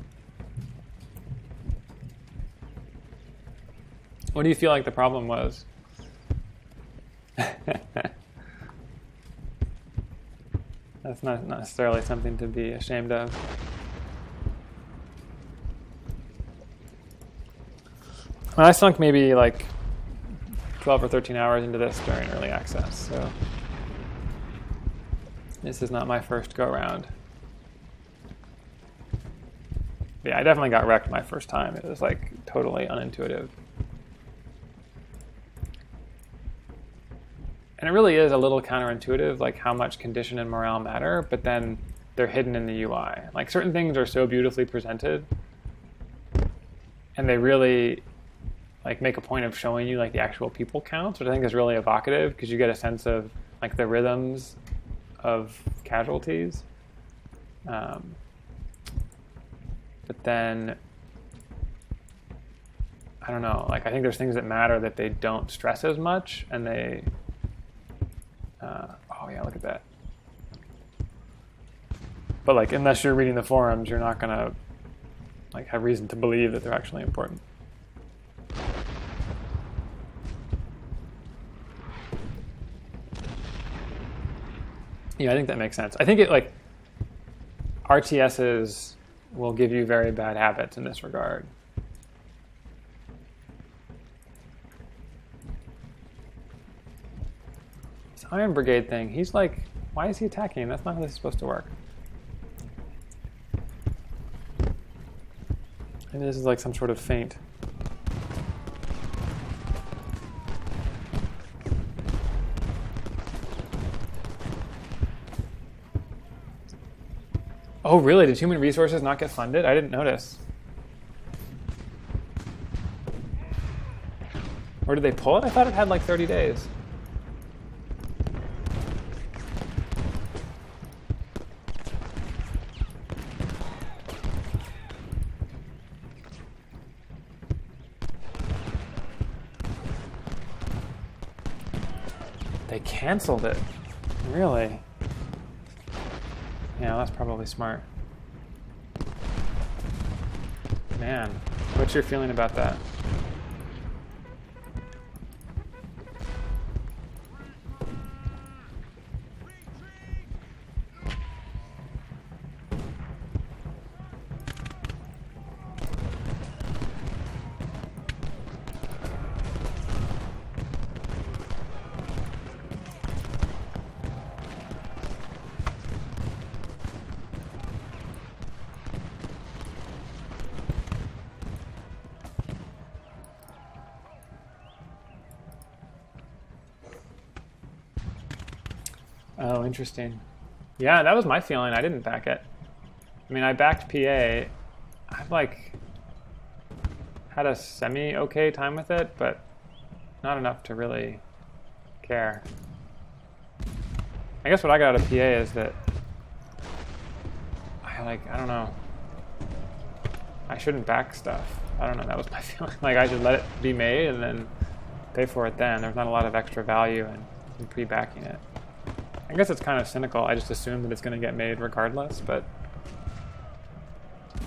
What do you feel like the problem was? That's not necessarily something to be ashamed of. I sunk maybe like 12 or 13 hours into this during early access, so this is not my first go-round. Yeah, I definitely got wrecked my first time. It was like totally unintuitive. And it really is a little counterintuitive, like how much condition and morale matter, but then they're hidden in the UI. Like certain things are so beautifully presented, and they really like make a point of showing you like the actual people counts, which I think is really evocative because you get a sense of like the rhythms of casualties. But then, I don't know, like I think there's things that matter that they don't stress as much, and they, oh yeah, look at that. But like, unless you're reading the forums, you're not gonna like have reason to believe that they're actually important. Yeah, I think that makes sense. I think it like RTSs will give you very bad habits in this regard. This Iron Brigade thing, he's like, why is he attacking? That's not how this is supposed to work. Maybe this is like some sort of feint. Oh, really? Did human resources not get funded? I didn't notice. Or did they pull it? I thought it had like 30 days. They canceled it. Really? Yeah, that's probably smart. Man, what's your feeling about that? Oh, interesting. Yeah, that was my feeling. I didn't back it. I mean, I backed PA. I've like had a semi-okay time with it, but not enough to really care. I guess what I got out of PA is that I don't know. I shouldn't back stuff. I don't know, that was my feeling. Like I should let it be made and then pay for it then. There's not a lot of extra value in pre-backing it. I guess it's kind of cynical. I just assume that it's going to get made regardless, but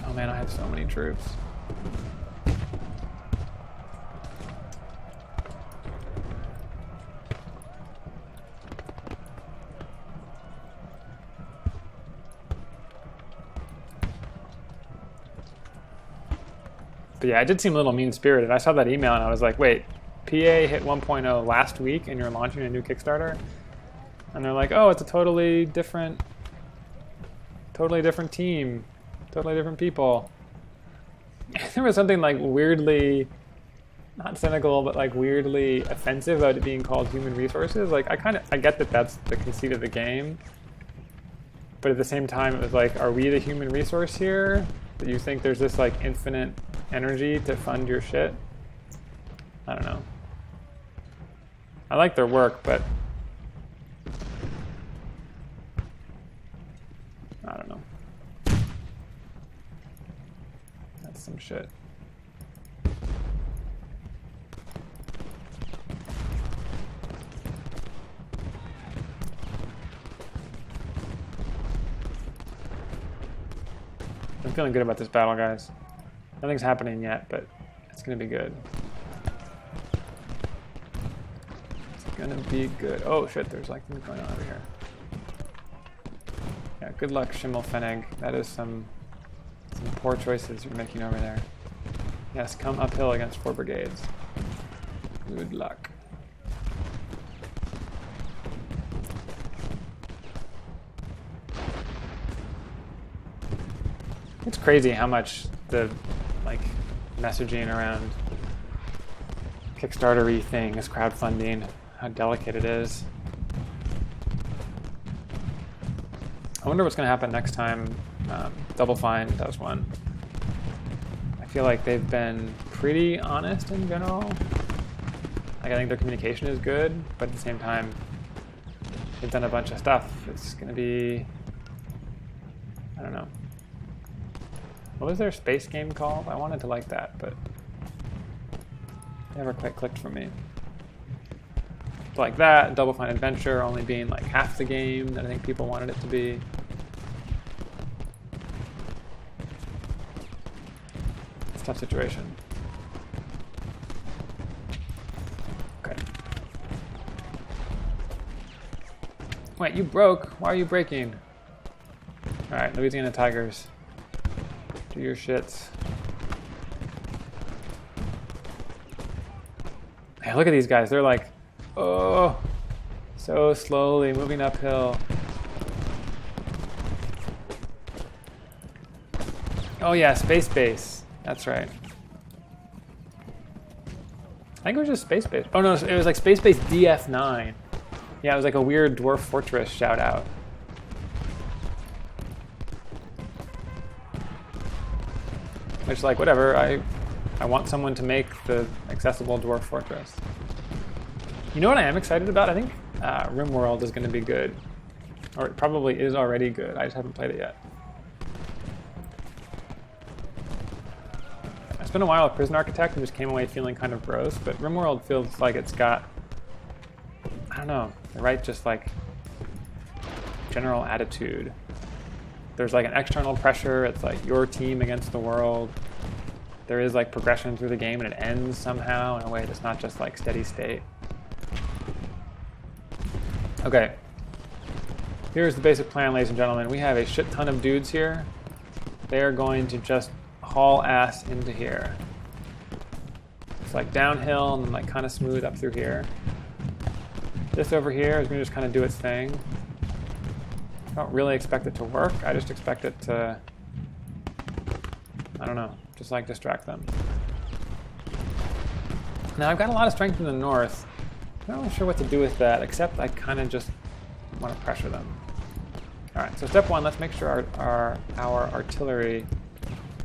oh man, I have so many troops. But yeah, it did seem a little mean-spirited. I saw that email and I was like, wait, PA hit 1.0 last week and you're launching a new Kickstarter? And they're like, oh, it's a totally different team, totally different people. There was something like weirdly, not cynical, but like weirdly offensive about it being called human resources. Like I get that that's the conceit of the game. But at the same time, it was like, are we the human resource here? Do you think there's this like infinite energy to fund your shit? I don't know. I like their work, but I don't know. That's some shit. I'm feeling good about this battle, guys. Nothing's happening yet, but it's gonna be good. It's gonna be good. Oh shit, there's like things going on over here. Yeah, good luck, Schimmelfennig. That is some poor choices you're making over there. Yes, come uphill against 4 brigades. Good luck. It's crazy how much the like messaging around Kickstarter-y things, crowdfunding, how delicate it is. I wonder what's going to happen next time Double Fine does one. I feel like they've been pretty honest in general. Like I think their communication is good, but at the same time, they've done a bunch of stuff. It's going to be, I don't know. What was their space game called? I wanted to like that, but never quite clicked for me. Like that, Double Fine Adventure only being like half the game that I think people wanted it to be. It's a tough situation. Okay. Wait, you broke? Why are you breaking? Alright, Louisiana Tigers. Do your shits. Hey, look at these guys. They're like, oh, so slowly moving uphill. Oh yeah, Space Base. That's right. I think it was just Space Base. Oh no, it was like Space Base DF9. Yeah, it was like a weird Dwarf Fortress shout out. Which, like, whatever, I want someone to make the accessible Dwarf Fortress. You know what I am excited about? I think RimWorld is going to be good. Or it probably is already good. I just haven't played it yet. I spent a while with Prison Architect and just came away feeling kind of gross, but RimWorld feels like it's got, I don't know, the right just like general attitude. There's like an external pressure. It's like your team against the world. There is like progression through the game and it ends somehow in a way that's not just like steady state. Okay. Here's the basic plan, ladies and gentlemen. We have a shit ton of dudes here. They are going to just haul ass into here. It's like downhill and then like kind of smooth up through here. This over here is going to just kind of do its thing. I don't really expect it to work. I just expect it to, I don't know, just like distract them. Now I've got a lot of strength in the north. I'm not really sure what to do with that, except I kind of just want to pressure them. All right, so step one, let's make sure our artillery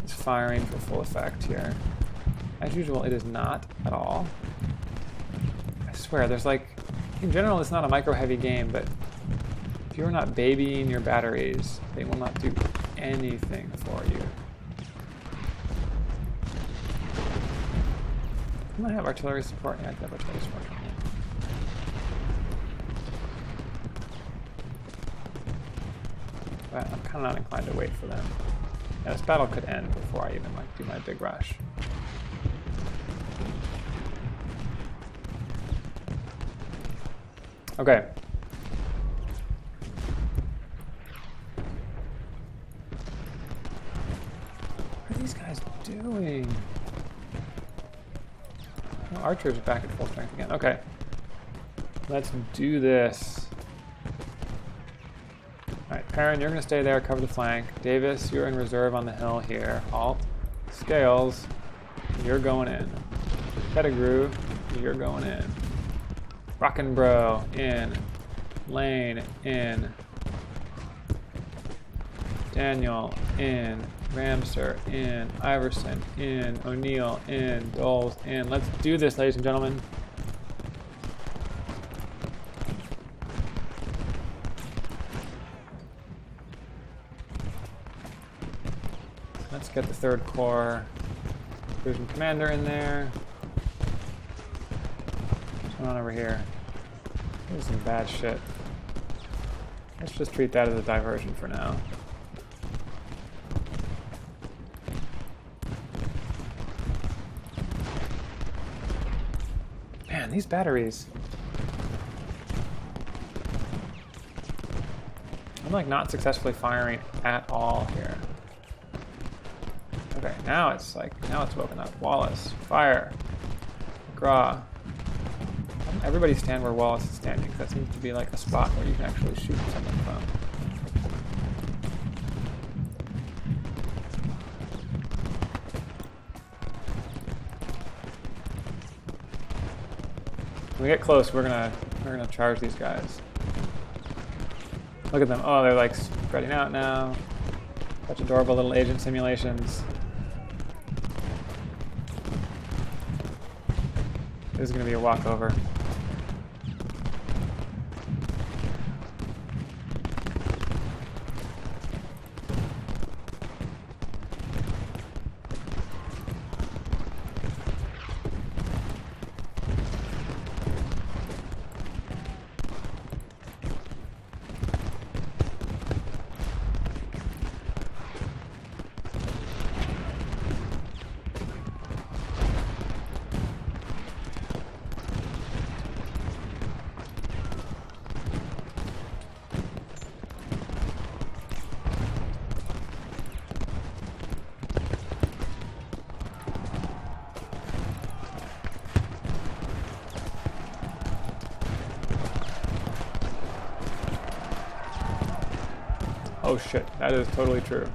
is firing for full effect here. As usual, it is not at all. I swear, there's like, in general, it's not a micro-heavy game, but if you're not babying your batteries, they will not do anything for you. Can I have artillery support? Yeah, I can have artillery support. But I'm kind of not inclined to wait for them. Yeah, this battle could end before I even like do my big rush. Okay. What are these guys doing? Oh, Archer's back at full strength again. Okay. Let's do this. Alright, Perrin, you're going to stay there, cover the flank. Davis, you're in reserve on the hill here. Alt. Scales, you're going in. Pettigrew, you're going in. Rockenbro, in. Lane, in. Daniel, in. Ramser, in. Iverson, in. O'Neill, in. Doles, in. Let's do this, ladies and gentlemen. Let's get the 3rd Corps Division Commander in there. What's going on over here? This is some bad shit. Let's just treat that as a diversion for now. Man, these batteries. I'm like not successfully firing at all here. Okay, now it's woken up. Wallace, fire. McGraw. Everybody stand where Wallace is standing, because that seems to be like a spot where you can actually shoot someone from. When we get close, we're gonna charge these guys. Look at them. Oh, they're like spreading out now. Such adorable little agent simulations. This is going to be a walkover. Oh shit, that is totally true.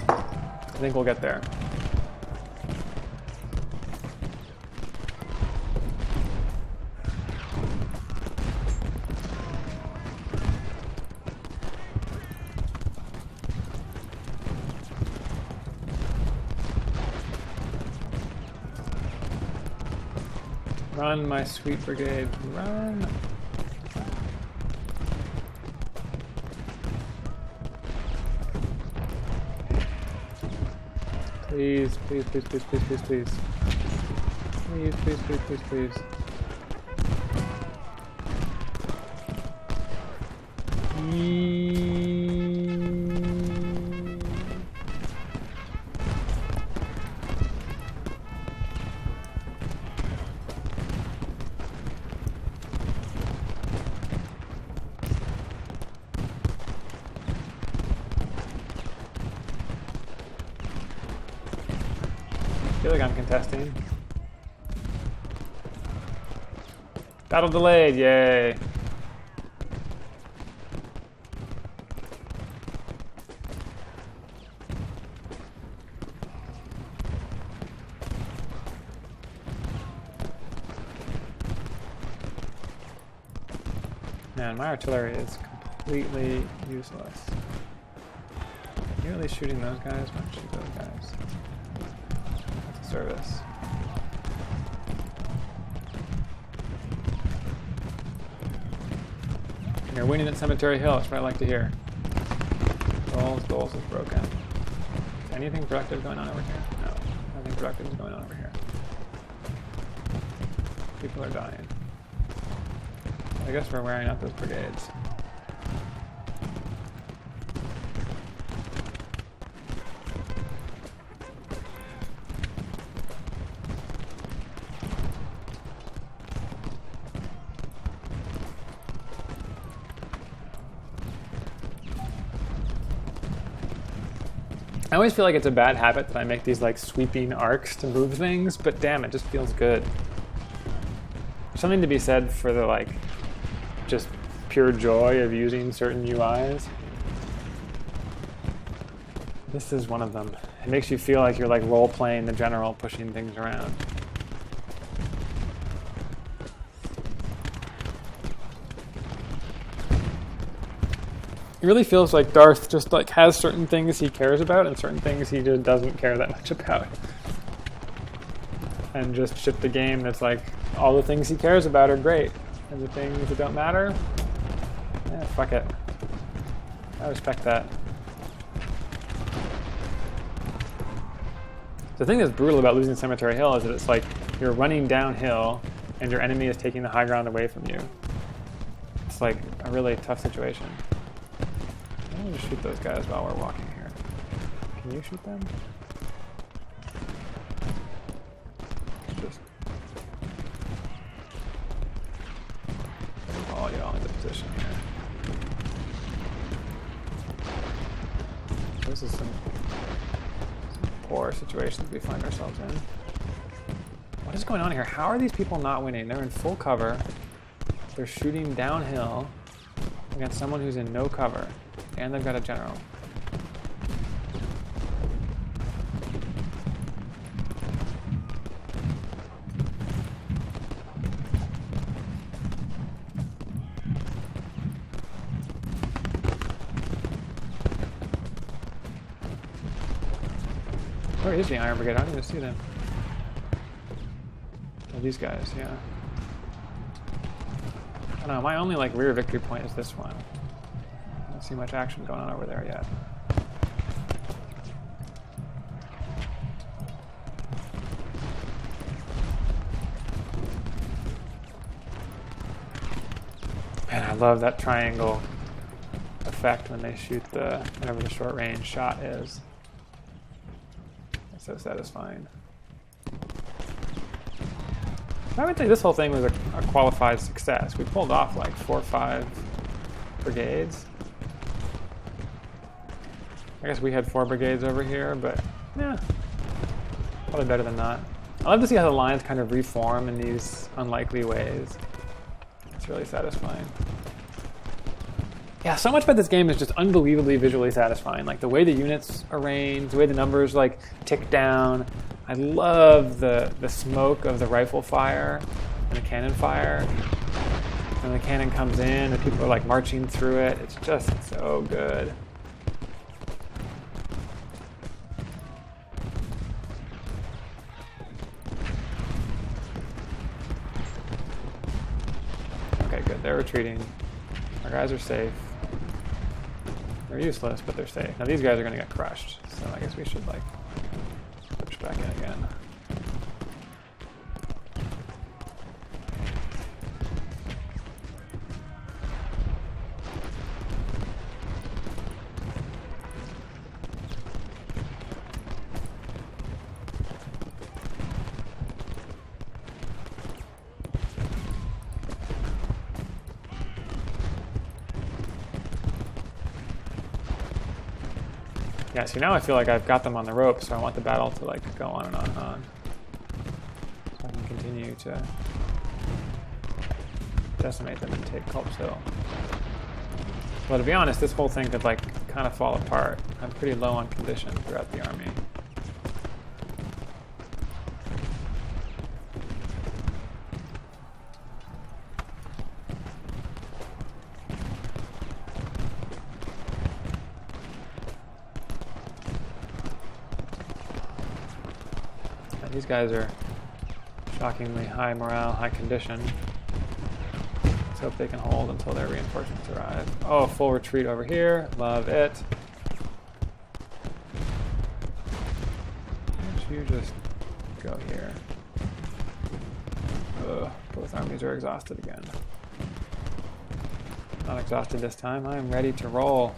I think we'll get there. Run, my sweet brigade, run! Please, please, please, please, please, please, please. Please, please, please, please, please. I feel like I'm contesting. Battle delayed, yay. Man, my artillery is completely useless. Are you really shooting those guys? Why don't you shoot those guys? That's a service. You're winning at Cemetery Hill, that's what I like to hear. Goals is broken. Is anything productive going on over here? No, nothing productive is going on over here. People are dying. I guess we're wearing out those brigades. I always feel like it's a bad habit that I make these like sweeping arcs to move things, but damn, it just feels good. There's something to be said for the like just pure joy of using certain UIs. This is one of them. It makes you feel like you're like role-playing the general, pushing things around. It really feels like Darth just like has certain things he cares about and certain things he just doesn't care that much about. And just shipped a game that's like, all the things he cares about are great. And the things that don't matter, fuck it. I respect that. The thing that's brutal about losing Cemetery Hill is that it's like you're running downhill and your enemy is taking the high ground away from you. It's like a really tough situation. I'm gonna shoot those guys while we're walking here. Can you shoot them? Just follow you all into position here. This is some poor situations we find ourselves in. What is going on here? How are these people not winning? They're in full cover. They're shooting downhill against someone who's in no cover. And they've got a general. Where is the Iron Brigade? I don't even see them. Oh, these guys, yeah. I don't know, my only like rear victory point is this one. See much action going on over there yet. Man, I love that triangle effect when they shoot whatever the short range shot is. It's so satisfying. I would say this whole thing was a qualified success. We pulled off like 4 or 5 brigades. I guess we had 4 brigades over here, but yeah, probably better than not. I love to see how the lines kind of reform in these unlikely ways. It's really satisfying. Yeah, so much about this game is just unbelievably visually satisfying. Like the way the units arrange, the way the numbers like tick down. I love the smoke of the rifle fire and the cannon fire. When the cannon comes in and people are like marching through it, it's just so good. They're retreating. Our guys are safe. They're useless, but they're safe. Now these guys are going to get crushed, so I guess we should like push back in again. Yeah, see now I feel like I've got them on the rope, so I want the battle to like go on and on and on. So I can continue to decimate them and take Culp's Hill. Well, to be honest, this whole thing could like kind of fall apart. I'm pretty low on condition throughout the army. These guys are shockingly high morale, high condition. Let's hope they can hold until their reinforcements arrive. Oh, full retreat over here. Love it. Why don't you just go here? Ugh, both armies are exhausted again. Not exhausted this time. I am ready to roll.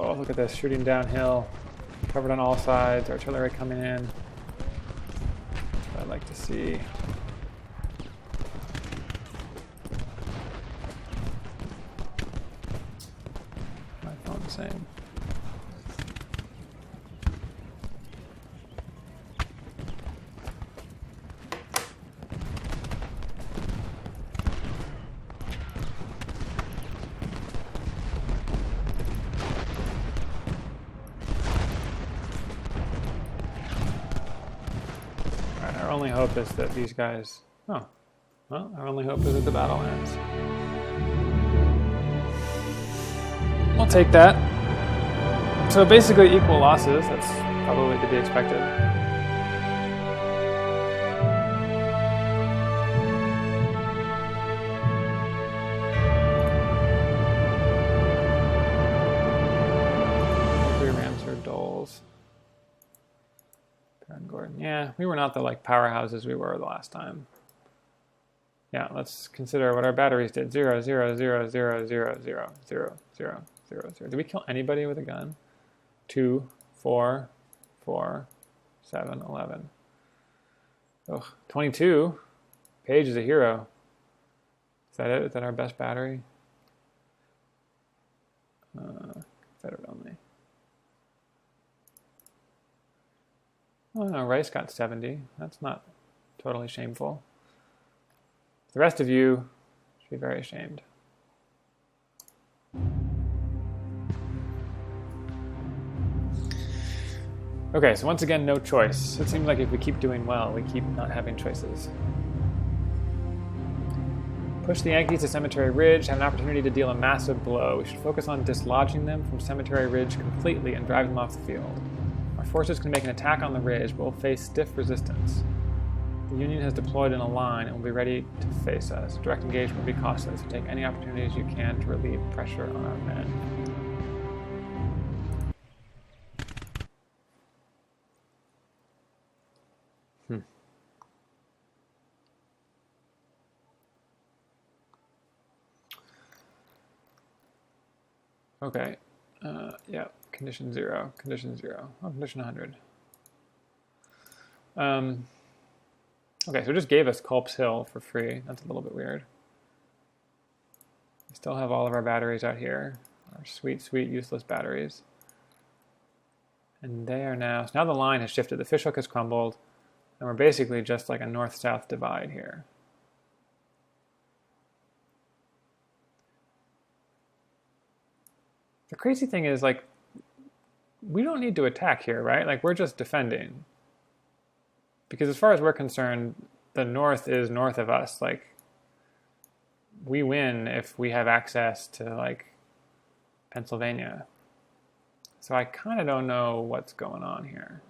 Oh, look at this, shooting downhill, covered on all sides, artillery coming in. That's what I'd like to see. My phone the same. Our only hope is that these guys... Oh, well, our only hope is that the battle ends. We'll take that. So basically equal losses, that's probably to be expected. Yeah, we were not the like powerhouses we were the last time. Yeah, let's consider what our batteries did. 0, 0, 0, 0, 0, 0, 0, 0, 0, 0. Did we kill anybody with a gun? 2, 4, 4, 7, 11. Ugh, 22. Paige is a hero. Is that it? Is that our best battery? Confederate only. Oh no, Rice got 70. That's not totally shameful. The rest of you should be very ashamed. Okay, so once again, no choice. It seems like if we keep doing well, we keep not having choices. Push the Yankees to Cemetery Ridge, have an opportunity to deal a massive blow. We should focus on dislodging them from Cemetery Ridge completely and drive them off the field. Our forces can make an attack on the ridge, but will face stiff resistance. The Union has deployed in a line and will be ready to face us. Direct engagement will be costly, so take any opportunities you can to relieve pressure on our men. Okay. Yeah. Condition 0. Condition 0. Oh, condition 100. Okay, so it just gave us Culp's Hill for free. That's a little bit weird. We still have all of our batteries out here. Our sweet, sweet, useless batteries. And they are now... So now the line has shifted. The fishhook has crumbled. And we're basically just like a north-south divide here. The crazy thing is, like, we don't need to attack here, right? Like, we're just defending. Because as far as we're concerned, the north is north of us. Like, we win if we have access to, like, Pennsylvania. So I kind of don't know what's going on here.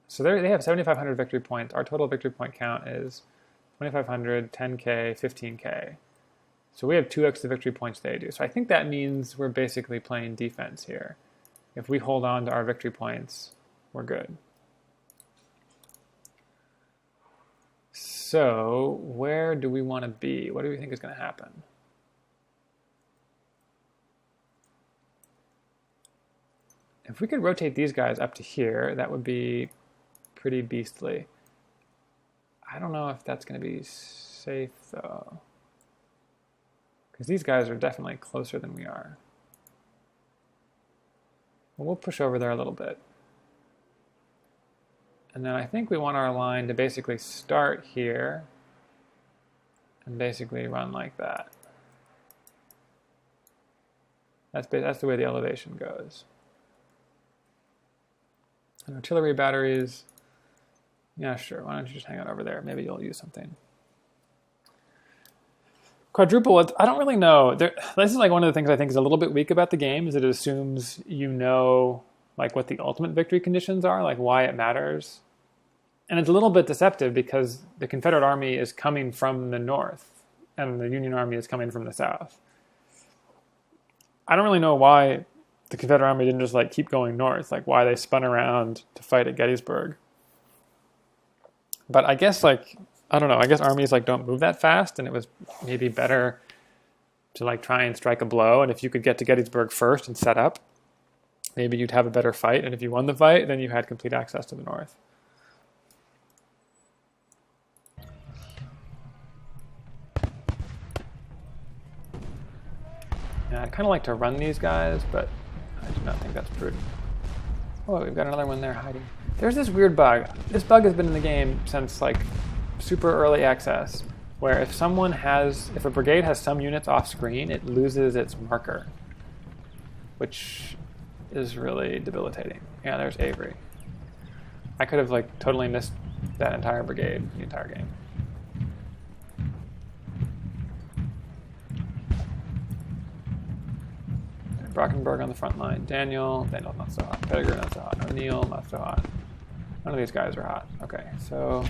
So they have 7,500 victory points. Our total victory point count is 2,500, 10K, 15K. So we have 2x the victory points they do. So I think that means we're basically playing defense here. if we hold on to our victory points, we're good. So where do we want to be? What do we think is going to happen? If we could rotate these guys up to here, that would be pretty beastly. I don't know if that's going to be safe, though. Because these guys are definitely closer than we are. Well, we'll push over there a little bit. And then I think we want our line to basically start here and basically run like that. That's the way the elevation goes. And artillery batteries, yeah, sure. Why don't you just hang out over there? Maybe you'll use something. Quadruple, I don't really know. This is like one of the things I think is a little bit weak about the game, is it assumes you know like what the ultimate victory conditions are, like why it matters. And it's a little bit deceptive because the Confederate Army is coming from the north and the Union Army is coming from the south. I don't really know why the Confederate Army didn't just like keep going north, like why they spun around to fight at Gettysburg. But I guess like, I don't know, I guess armies like don't move that fast, and it was maybe better to like try and strike a blow. And if you could get to Gettysburg first and set up, maybe you'd have a better fight. And if you won the fight, then you had complete access to the north. Yeah, I'd kind of like to run these guys, but I do not think that's prudent. Oh, we've got another one there hiding. There's this weird bug. This bug has been in the game since like super early access, where if a brigade has some units off screen, it loses its marker, which is really debilitating. Yeah, there's Avery. I could have like totally missed that entire brigade the entire game. Brockenberg on the front line. Daniel not so hot. Pettigrew not so hot. O'Neill not so hot. None of these guys are hot. Okay, so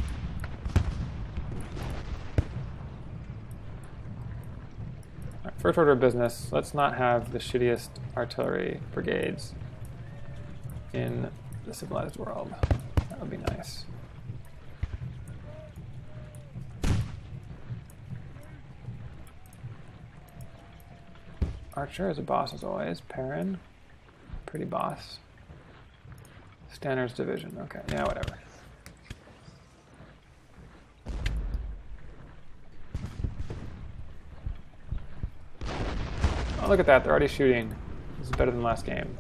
right, first order of business, let's not have the shittiest artillery brigades in the civilized world. That would be nice. Archer is a boss as always. Perrin, pretty boss. Stanner's division. Okay, yeah, whatever. Oh, look at that. They're already shooting. This is better than last game.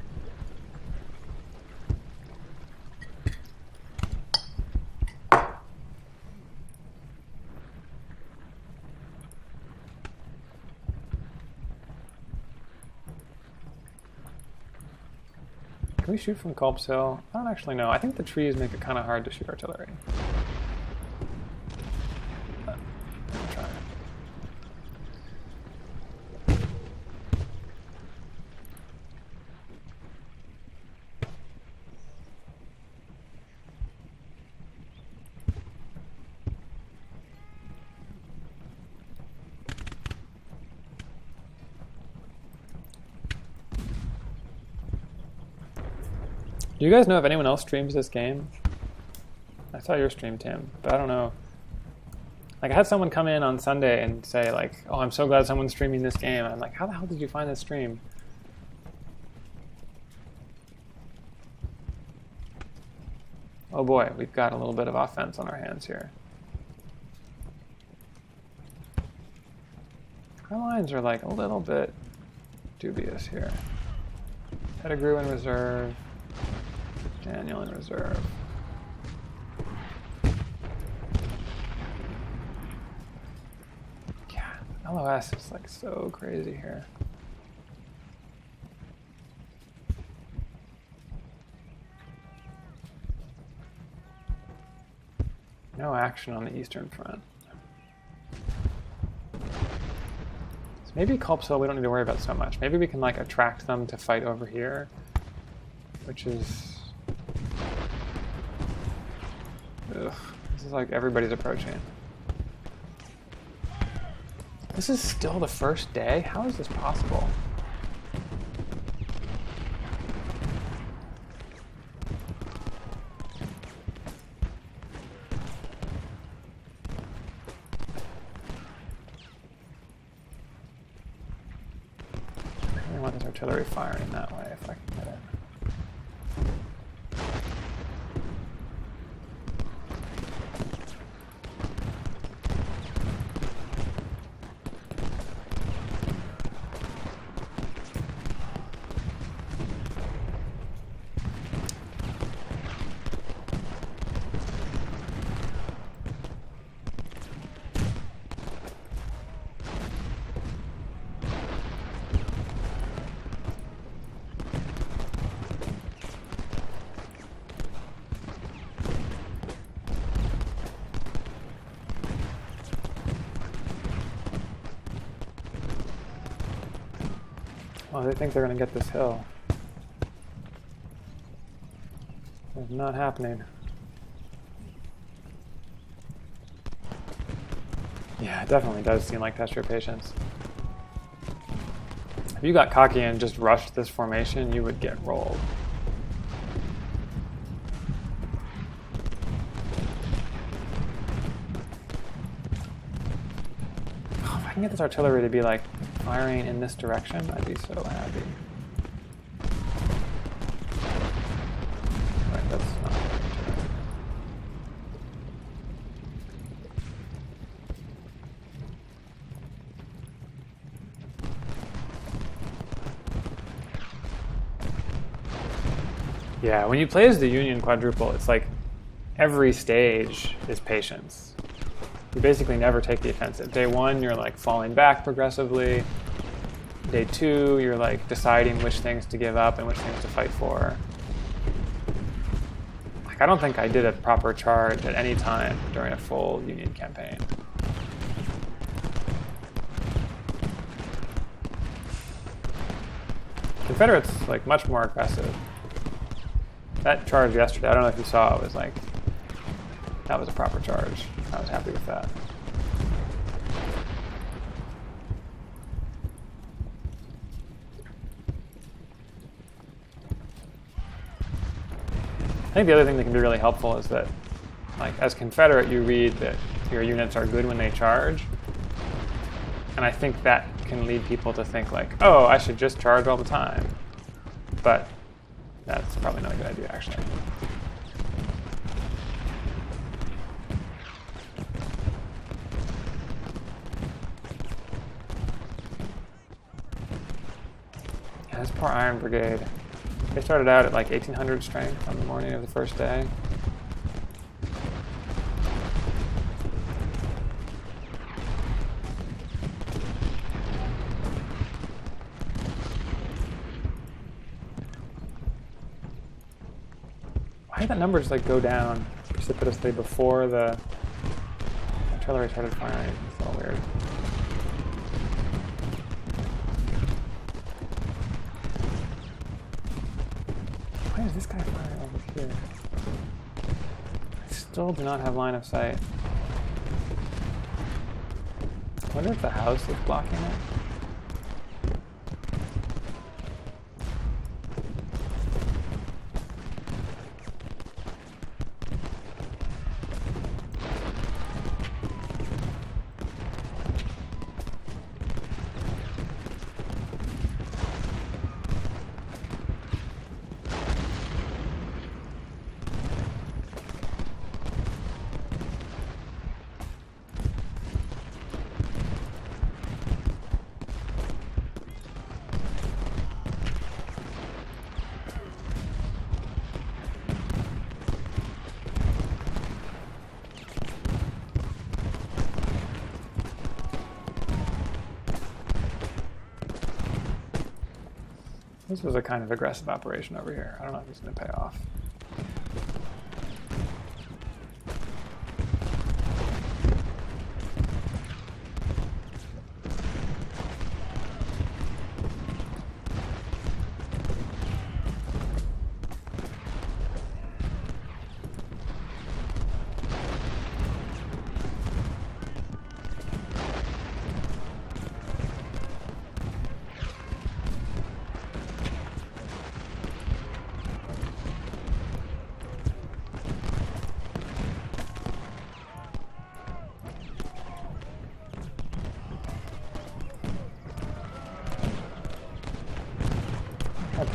Can we shoot from Culp's Hill? I don't actually know. I think the trees make it kind of hard to shoot artillery. But I'll try. Do you guys know if anyone else streams this game? I saw your stream, Tim, but I don't know. Like, I had someone come in on Sunday and say, like, oh, I'm so glad someone's streaming this game. I'm like, how the hell did you find this stream? Oh boy, we've got a little bit of offense on our hands here. Our lines are like a little bit dubious here. Pettigrew in reserve. Daniel in reserve. Yeah, LOS is like so crazy here. No action on the Eastern Front. So maybe Culp's Hill we don't need to worry about so much. Maybe we can like attract them to fight over here, which is... Ugh, this is like everybody's approaching. This is still the first day? How is this possible? artillery firing that way if I can get it. Oh, they think they're going to get this hill. It's not happening. Yeah, it definitely does seem like test your patience. If you got cocky and just rushed this formation, you would get rolled. Oh, if I can get this artillery to be like firing in this direction, I'd be so happy. Right, that's not. Yeah, when you play as the Union quadruple, it's like every stage is patience. You basically never take the offensive. Day 1, you're like falling back progressively. Day 2, you're like deciding which things to give up and which things to fight for. Like, I don't think I did a proper charge at any time during a full Union campaign. Confederates, like, much more aggressive. That charge yesterday, I don't know if you saw, it was like, that was a proper charge. I was happy with that. I think the other thing that can be really helpful is that, like, as Confederate, you read that your units are good when they charge. And I think that can lead people to think, like, oh, I should just charge all the time. But that's probably not a good idea, actually. Yeah, this poor Iron Brigade. They started out at like 1,800 strength on the morning of the first day. Why did that number just like go down precipitously before the artillery started firing? It's all weird. Why is this guy firing over here? I still do not have line of sight. I wonder if the house is blocking it. This was a kind of aggressive operation over here. I don't know if it's going to pay off.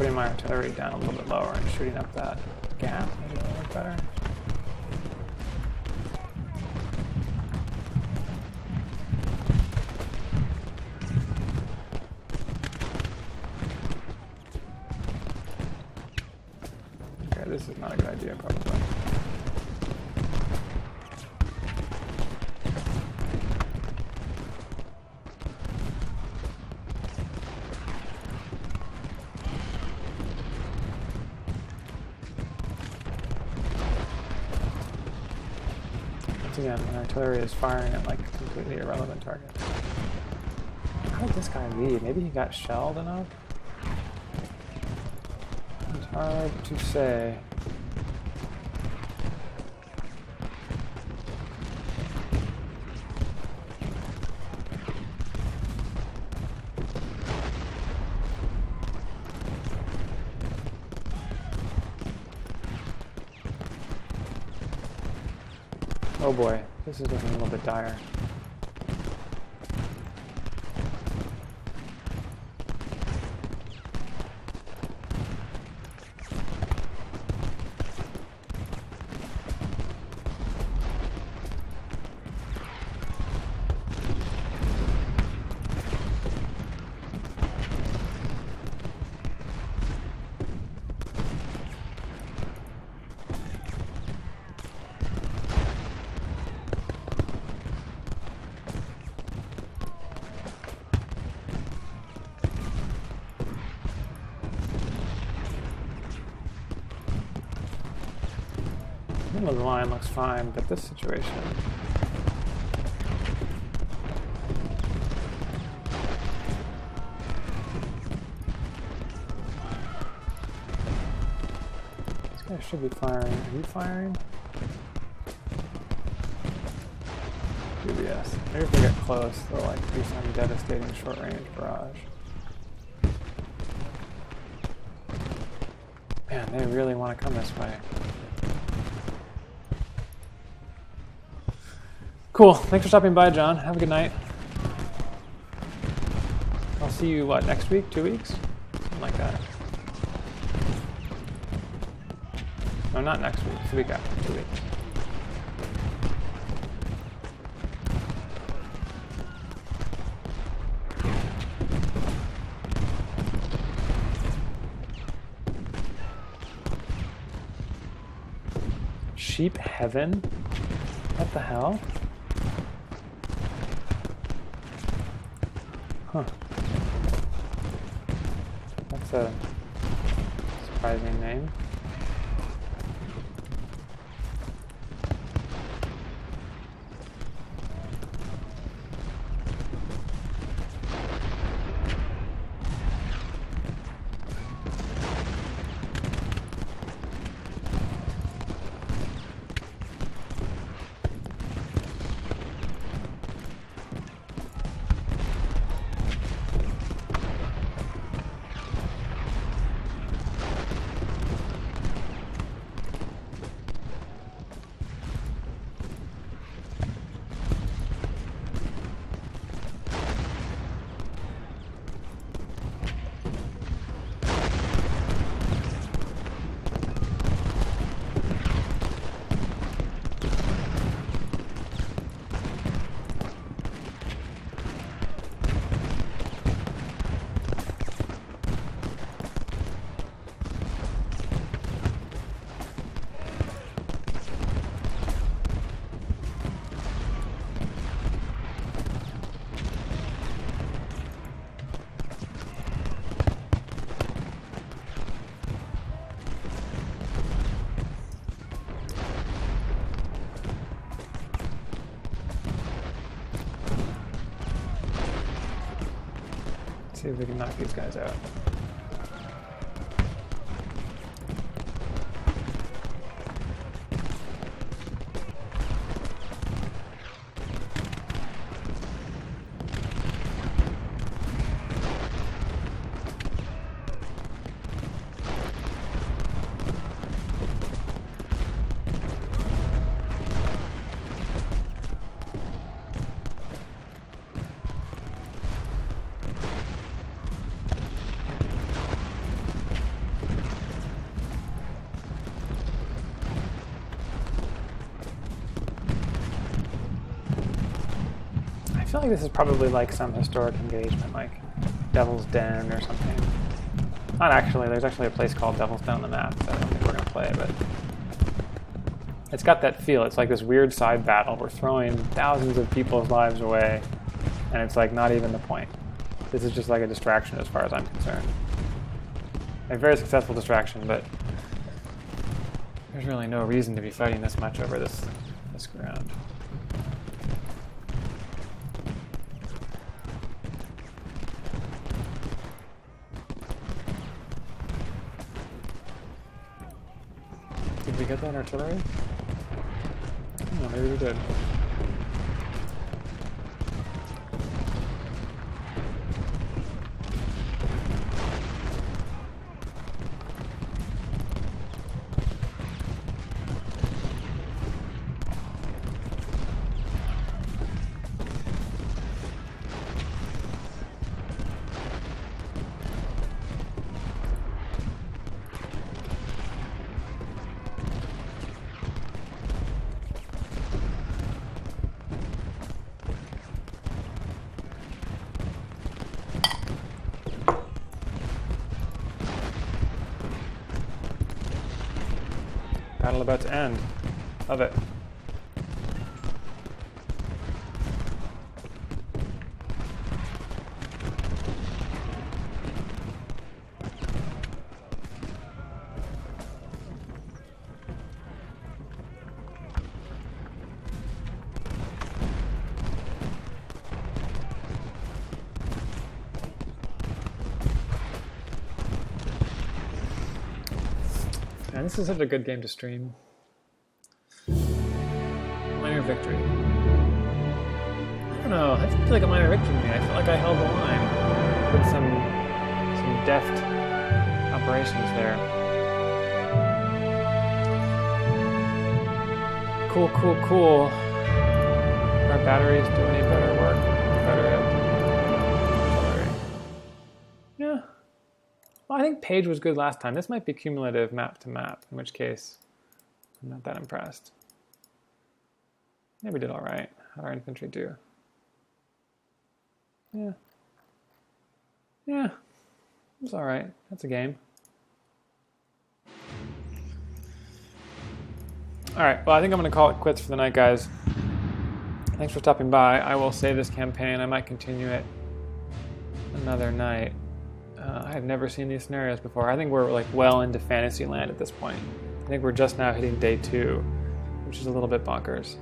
putting my artillery down a little bit lower and shooting up that gap. Maybe that'll work better. Okay, this is not a good idea, probably. Again, when artillery is firing at like completely irrelevant targets. How did this guy leave? Maybe he got shelled enough? It's hard to say. Oh boy, this is looking a little bit dire. The middle of the line looks fine, but this situation... This guy should be firing. Are you firing? yes. Maybe if we get close, they'll like do some devastating short-range barrage. Man, they really want to come this way. Cool. Thanks for stopping by, John. Have a good night. I'll see you, what, next week? 2 weeks? Something like that. No, not next week. It's the week after. 2 weeks. Sheep heaven? What the hell? Huh. That's a surprising name. See if we can knock these guys out. feel like this is probably like some historic engagement, like Devil's Den or something. Not actually, there's actually a place called Devil's Den on the map that I don't think we're going to play, but it's got that feel. It's like this weird side battle. We're throwing thousands of people's lives away, and it's like not even the point. This is just like a distraction as far as I'm concerned. A very successful distraction, but there's really no reason to be fighting this much over this ground. Did we get that artillery? Oh, maybe we did. Battle about to end. Love it. Man, this is such a good game to stream. Minor victory. I don't know, I feel like a minor victory to me. I feel like I held the line with some deft operations there. Cool, cool, cool. Our batteries do any better work? Better artillery. Yeah. Well, I think Page was good last time. This might be cumulative map to map, in which case I'm not that impressed. Yeah, we did all right. How'd our infantry do? Yeah. Yeah. It was all right. That's a game. All right. Well, I think I'm going to call it quits for the night, guys. Thanks for stopping by. I will save this campaign. I might continue it another night. I have never seen these scenarios before. I think we're like well into fantasy land at this point. I think we're just now hitting day 2, which is a little bit bonkers.